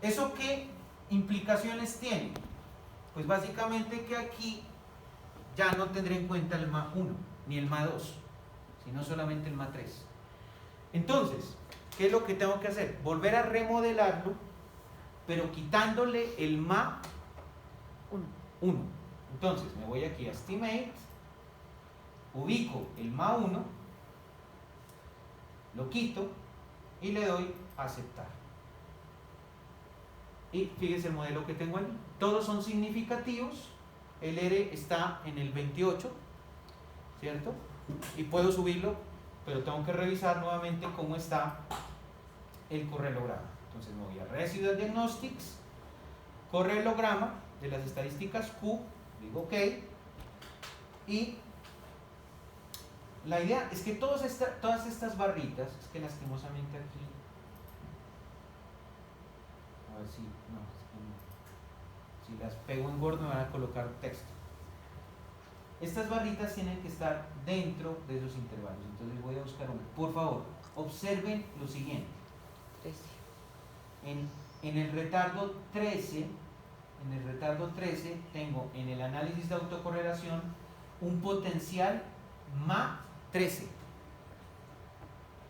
¿Eso qué implicaciones tiene? Pues básicamente que aquí ya no tendré en cuenta el MA 1 ni el MA 2, sino solamente el MA 3. Entonces, ¿qué es lo que tengo que hacer? Volver a remodelarlo, pero quitándole el MA 1. Entonces, me voy aquí a Estimate, ubico el MA 1, lo quito y le doy a aceptar. Y fíjense el modelo que tengo allí. Todos son significativos. El R está en el 28, ¿cierto? Y puedo subirlo, pero tengo que revisar nuevamente cómo está el correlograma. Entonces me voy a Residual Diagnostics, correlograma de las estadísticas Q, digo OK. Y la idea es que todas estas barritas, es que lastimosamente aquí, a ver si, no, si las pego en Word me van a colocar texto. Estas barritas tienen que estar dentro de esos intervalos, entonces voy a buscar uno. Por favor, observen lo siguiente. En el retardo 13, tengo en el análisis de autocorrelación un potencial MA 13.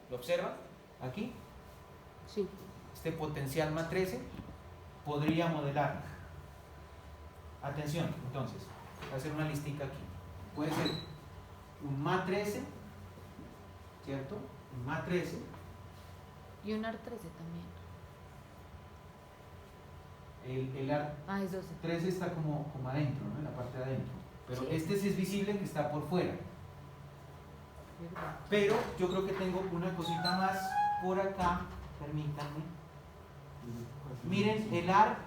¿Lo observan? Aquí. Sí. Este potencial MA 13 podría modelar. Atención, entonces, voy a hacer una listica aquí. Puede ser un MA 13, ¿cierto? Un MA 13. Y un AR 13 también. El AR Es 12. 13 está como adentro, ¿no? En la parte de adentro. Pero Sí. este sí es visible que está por fuera. Pero yo creo que tengo una cosita más por acá. Permítanme. Miren el AR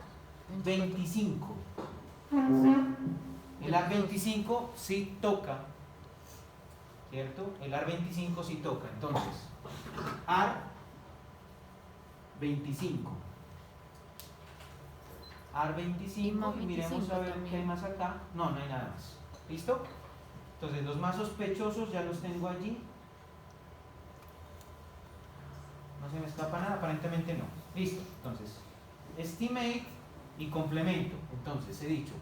25. El AR 25 sí toca, ¿cierto? El AR 25 sí toca. Entonces, AR 25. AR 25 y miremos a ver también. qué hay más acá. No, no hay nada más. ¿Listo? Entonces los más sospechosos ya los tengo allí. No se me escapa nada, aparentemente no. Listo. Entonces, estimate y complemento. Entonces he dicho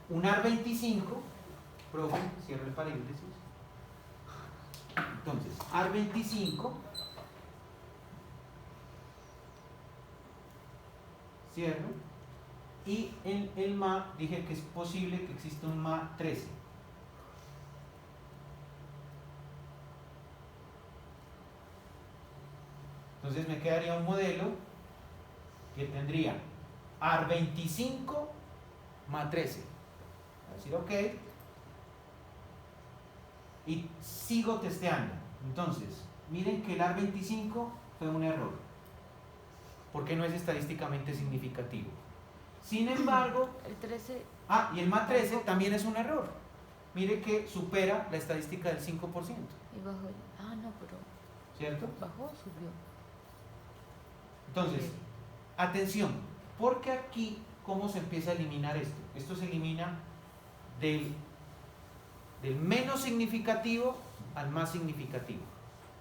un AR 25, profe, cierro el paréntesis. Entonces, AR 25, cierro. Y en el MA dije que es posible que exista un MA 13. Entonces me quedaría un modelo que tendría AR 25 MA 13. Voy a decir OK. Y sigo testeando. Entonces, miren que el AR 25 fue un error, porque no es estadísticamente significativo. Sin embargo, El 13. y el MA 13 también es un error. Mire que supera la estadística del 5%, Y bajó. No, pero ¿cierto? bajó o subió. Entonces, Atención, porque aquí, ¿cómo se empieza a eliminar esto? Esto se elimina del menos significativo al más significativo.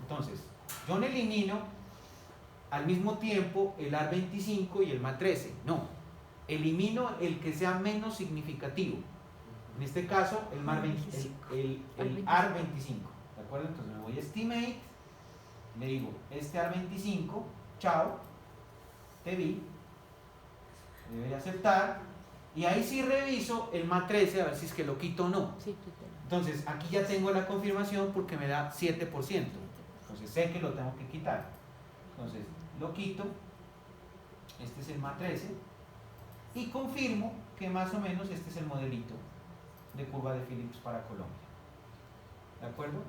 Entonces, yo no elimino al mismo tiempo el AR25 y el MA13, no. Elimino el que sea menos significativo. En este caso, el AR25. ¿De acuerdo? Entonces me voy a Estimate, le digo, este AR25, chao, te vi, le doy a aceptar, y ahí sí reviso el MA13 a ver si es que lo quito o no. Sí, tú te- Entonces, aquí ya tengo la confirmación porque me da 7%. Entonces, sé que lo tengo que quitar. Entonces, lo quito. Este es el MA13. Y confirmo que más o menos este es el modelito de curva de Phillips para Colombia. ¿De acuerdo?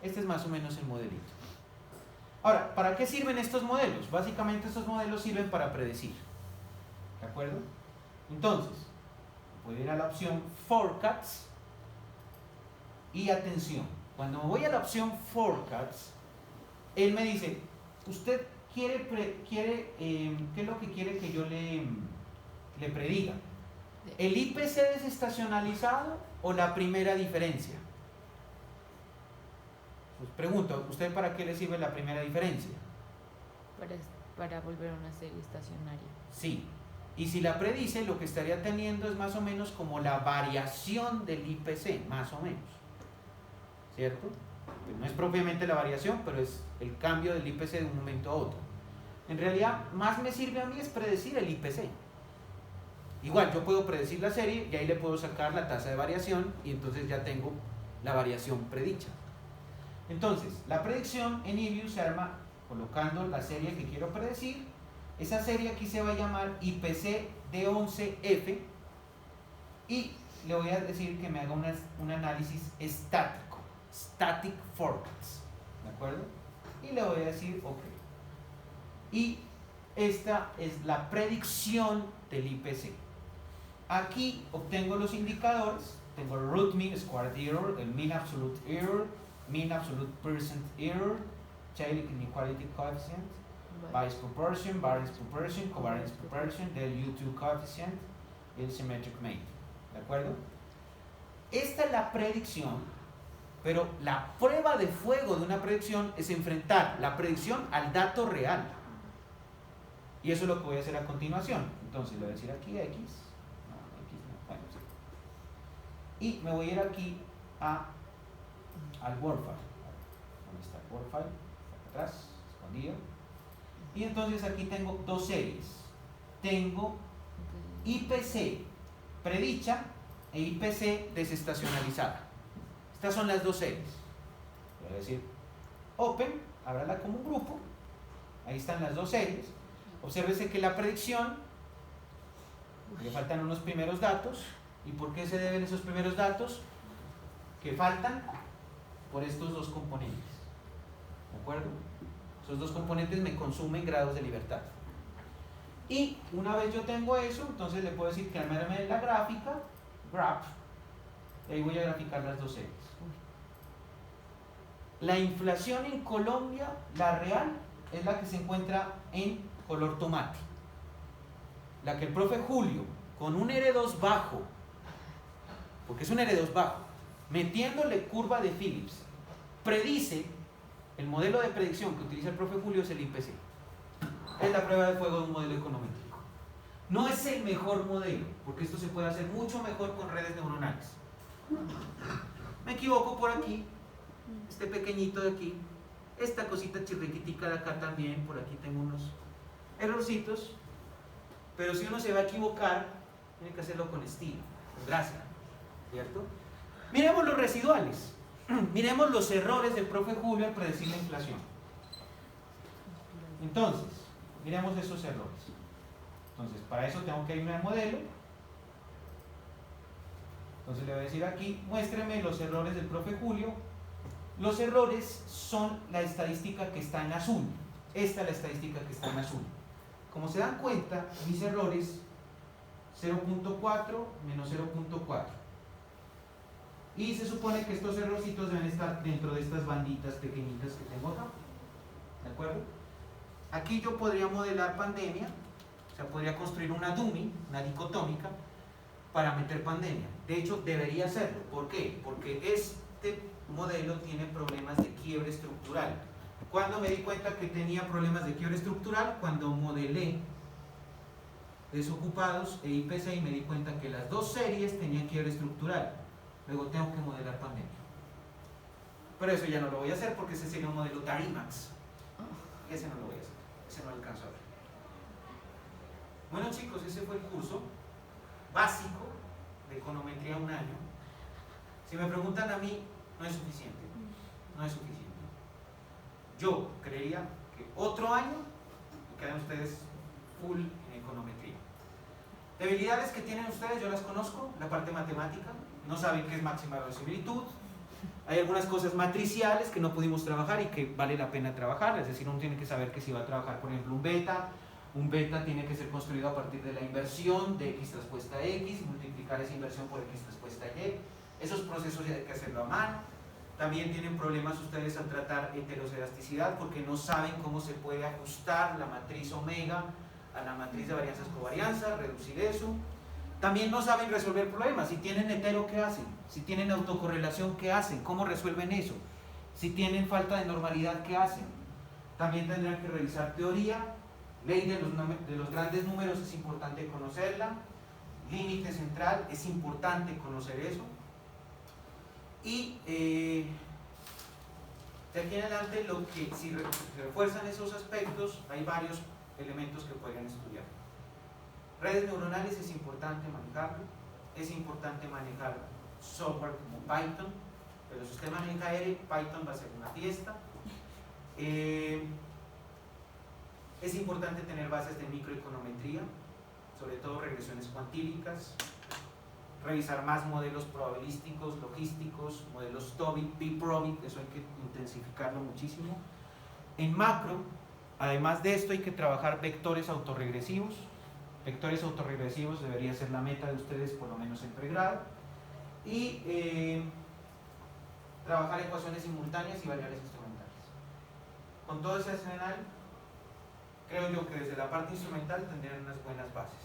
Este es más o menos el modelito. Ahora, ¿para qué sirven estos modelos? Básicamente estos modelos sirven para predecir. ¿De acuerdo? Entonces, voy a ir a la opción Forecasts. Y atención, cuando me voy a la opción Forecasts, él me dice, ¿usted qué es lo que quiere que yo le prediga? ¿El IPC desestacionalizado o la primera diferencia? Pues pregunto, ¿usted para qué le sirve la primera diferencia? para volver a una serie estacionaria. Sí. Y si la predice, lo que estaría teniendo es más o menos como la variación del IPC, más o menos. ¿Cierto? Pues no es propiamente la variación, pero es el cambio del IPC de un momento a otro. En realidad, más me sirve a mí es predecir el IPC. Igual, yo puedo predecir la serie y ahí le puedo sacar la tasa de variación y entonces ya tengo la variación predicha. Entonces, la predicción en eView se arma colocando la serie que quiero predecir. Esa serie aquí se va a llamar IPC D11F y le voy a decir que me haga un análisis estático, Static Forecast, ¿de acuerdo? Y le voy a decir OK. Y esta es la predicción del IPC. Aquí obtengo los indicadores, tengo el root mean squared error, el mean absolute error, mean absolute percent error, Cayley inequality coefficient, bias proportion, variance proportion, covariance proportion, del U2 coefficient y el symmetric mean. ¿De acuerdo? Esta es la predicción, pero la prueba de fuego de una predicción es enfrentar la predicción al dato real. Y eso es lo que voy a hacer a continuación. Entonces le voy a decir aquí X. No, X no. Bueno, sí. Y me voy a ir aquí al Word file. ¿Dónde está el Word file? Está acá atrás, escondido. Y entonces aquí tengo dos series. Tengo IPC predicha e IPC desestacionalizada. Estas son las dos series. Voy a decir Open, ábrala como un grupo. Ahí están las dos series. Obsérvese que la predicción, le faltan unos primeros datos. ¿Y por qué se deben esos primeros datos? Que faltan por estos dos componentes. ¿De acuerdo? Esos dos componentes me consumen grados de libertad. Y una vez yo tengo eso, entonces le puedo decir que arme la gráfica, graph, y ahí voy a graficar las dos series. La inflación en Colombia, la real, es la que se encuentra en color tomate. La que el profe Julio, con un R2 bajo, porque es un R2 bajo, metiéndole curva de Phillips, predice, el modelo de predicción que utiliza el profe Julio es el IPC. Es la prueba de fuego de un modelo econométrico. No es el mejor modelo, porque esto se puede hacer mucho mejor con redes neuronales. Me equivoco por aquí, este pequeñito de aquí, esta cosita chirriquitica de acá también, por aquí tengo unos errorcitos, pero si uno se va a equivocar, tiene que hacerlo con estilo, con gracia, ¿cierto? Miremos los residuales, miremos los errores del profe Julio al predecir la inflación. Entonces, miremos esos errores. Entonces, para eso tengo que irme al modelo. Entonces le voy a decir aquí, muéstreme los errores del profe Julio. Los errores son la estadística que está en azul. Esta es la estadística que está en azul. Como se dan cuenta, mis errores 0.4 menos 0.4. Y se supone que estos errorcitos deben estar dentro de estas banditas pequeñitas que tengo acá. ¿De acuerdo? Aquí yo podría modelar pandemia sea, podría construir una dummy, una dicotómica, para meter pandemia. De hecho, debería hacerlo. ¿Por qué? Porque este modelo tiene problemas de quiebre estructural. ¿Cuándo me di cuenta que tenía problemas de quiebre estructural? Cuando modelé desocupados e IPC y me di cuenta que las dos series tenían quiebre estructural. Luego tengo que modelar pandemia. Pero eso ya no lo voy a hacer porque ese sería un modelo Darimax. Ese no lo voy a hacer. Ese no lo alcanzo a ver. Bueno chicos, ese fue el curso básico de econometría 1 año. Si me preguntan a mí, no es suficiente. No es suficiente. Yo creería que otro año quedan ustedes full en econometría. Debilidades que tienen ustedes, yo las conozco, la parte matemática, no saben qué es máxima verosimilitud, hay algunas cosas matriciales que no pudimos trabajar y que vale la pena trabajar, es decir, uno tiene que saber que si va a trabajar, por ejemplo, un beta tiene que ser construido a partir de la inversión de x transpuesta a x, multiplicar esa inversión por x transpuesta a y, esos procesos hay que hacerlo a mano. También tienen problemas ustedes al tratar heteroscedasticidad porque no saben cómo se puede ajustar la matriz omega a la matriz de varianzas covarianza, reducir eso. También no saben resolver problemas. Si tienen hetero, ¿qué hacen? Si tienen autocorrelación, ¿qué hacen? ¿Cómo resuelven eso? Si tienen falta de normalidad, ¿qué hacen? También tendrán que revisar teoría. Ley de los grandes números es importante conocerla. Límite central, es importante conocer eso. Y de aquí en adelante, si refuerzan esos aspectos, hay varios elementos que podrían estudiar. Redes neuronales es importante manejarlo, es importante manejar software como Python, pero si usted maneja R, Python va a ser una fiesta. Es importante tener bases de microeconometría, sobre todo regresiones cuantílicas, revisar más modelos probabilísticos, logísticos, modelos TOBIT, BPROBIT, eso hay que intensificarlo muchísimo. En macro, además de esto, hay que trabajar vectores autorregresivos. Vectores autorregresivos debería ser la meta de ustedes, por lo menos en pregrado. Y trabajar ecuaciones simultáneas y variables instrumentales. Con todo ese arsenal, creo yo que desde la parte instrumental tendrían unas buenas bases.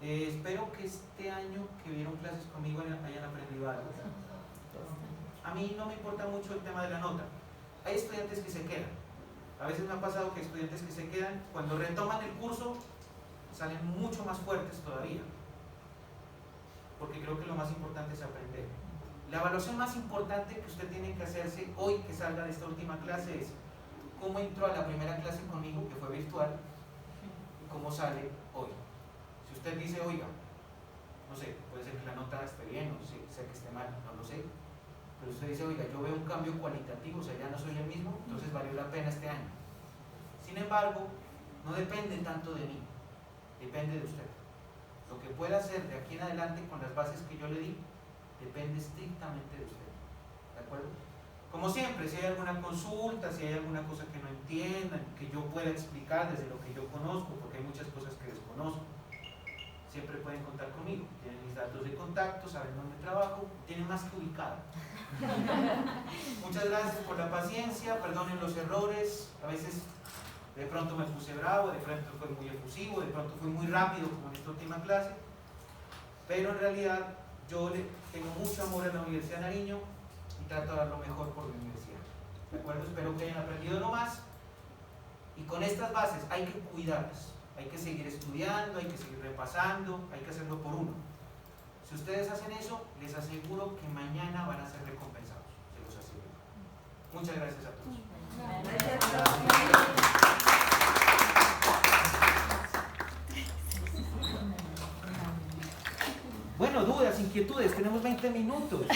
Espero que este año que vieron clases conmigo hayan aprendido algo. A mí no me importa mucho el tema de la nota. Hay estudiantes que se quedan. A veces me ha pasado que estudiantes que se quedan, cuando retoman el curso, salen mucho más fuertes todavía. Porque creo que lo más importante es aprender. La evaluación más importante que usted tiene que hacerse hoy que salga de esta última clase es cómo entró a la primera clase conmigo, que fue virtual, y cómo sale hoy. Si usted dice, oiga, no sé, puede ser que la nota esté bien, o sea que esté mal, no lo sé, pero usted dice, oiga, yo veo un cambio cualitativo, o sea, ya no soy el mismo, entonces valió la pena este año. Sin embargo, no depende tanto de mí, depende de usted. Lo que pueda hacer de aquí en adelante con las bases que yo le di, depende estrictamente de usted. ¿De acuerdo? Como siempre, si hay alguna consulta, si hay alguna cosa que no entiendan, que yo pueda explicar desde lo que yo conozco, porque hay muchas cosas que desconozco, siempre pueden contar conmigo. Tienen mis datos de contacto, saben dónde trabajo, tienen más que ubicado. Muchas gracias por la paciencia, perdonen los errores, a veces de pronto me puse bravo, de pronto fue muy efusivo, de pronto fui muy rápido como en esta última clase, pero en realidad yo le tengo mucho amor a la Universidad de Nariño y trato de dar lo mejor por la universidad. ¿De acuerdo? Espero que hayan aprendido lo más, y con estas bases hay que cuidarlas, hay que seguir estudiando, hay que seguir repasando, hay que hacerlo por uno. Si ustedes hacen eso, les aseguro que mañana van a ser recompensados, se los aseguro. Muchas gracias a todos. Bueno, dudas, inquietudes, tenemos 20 minutos.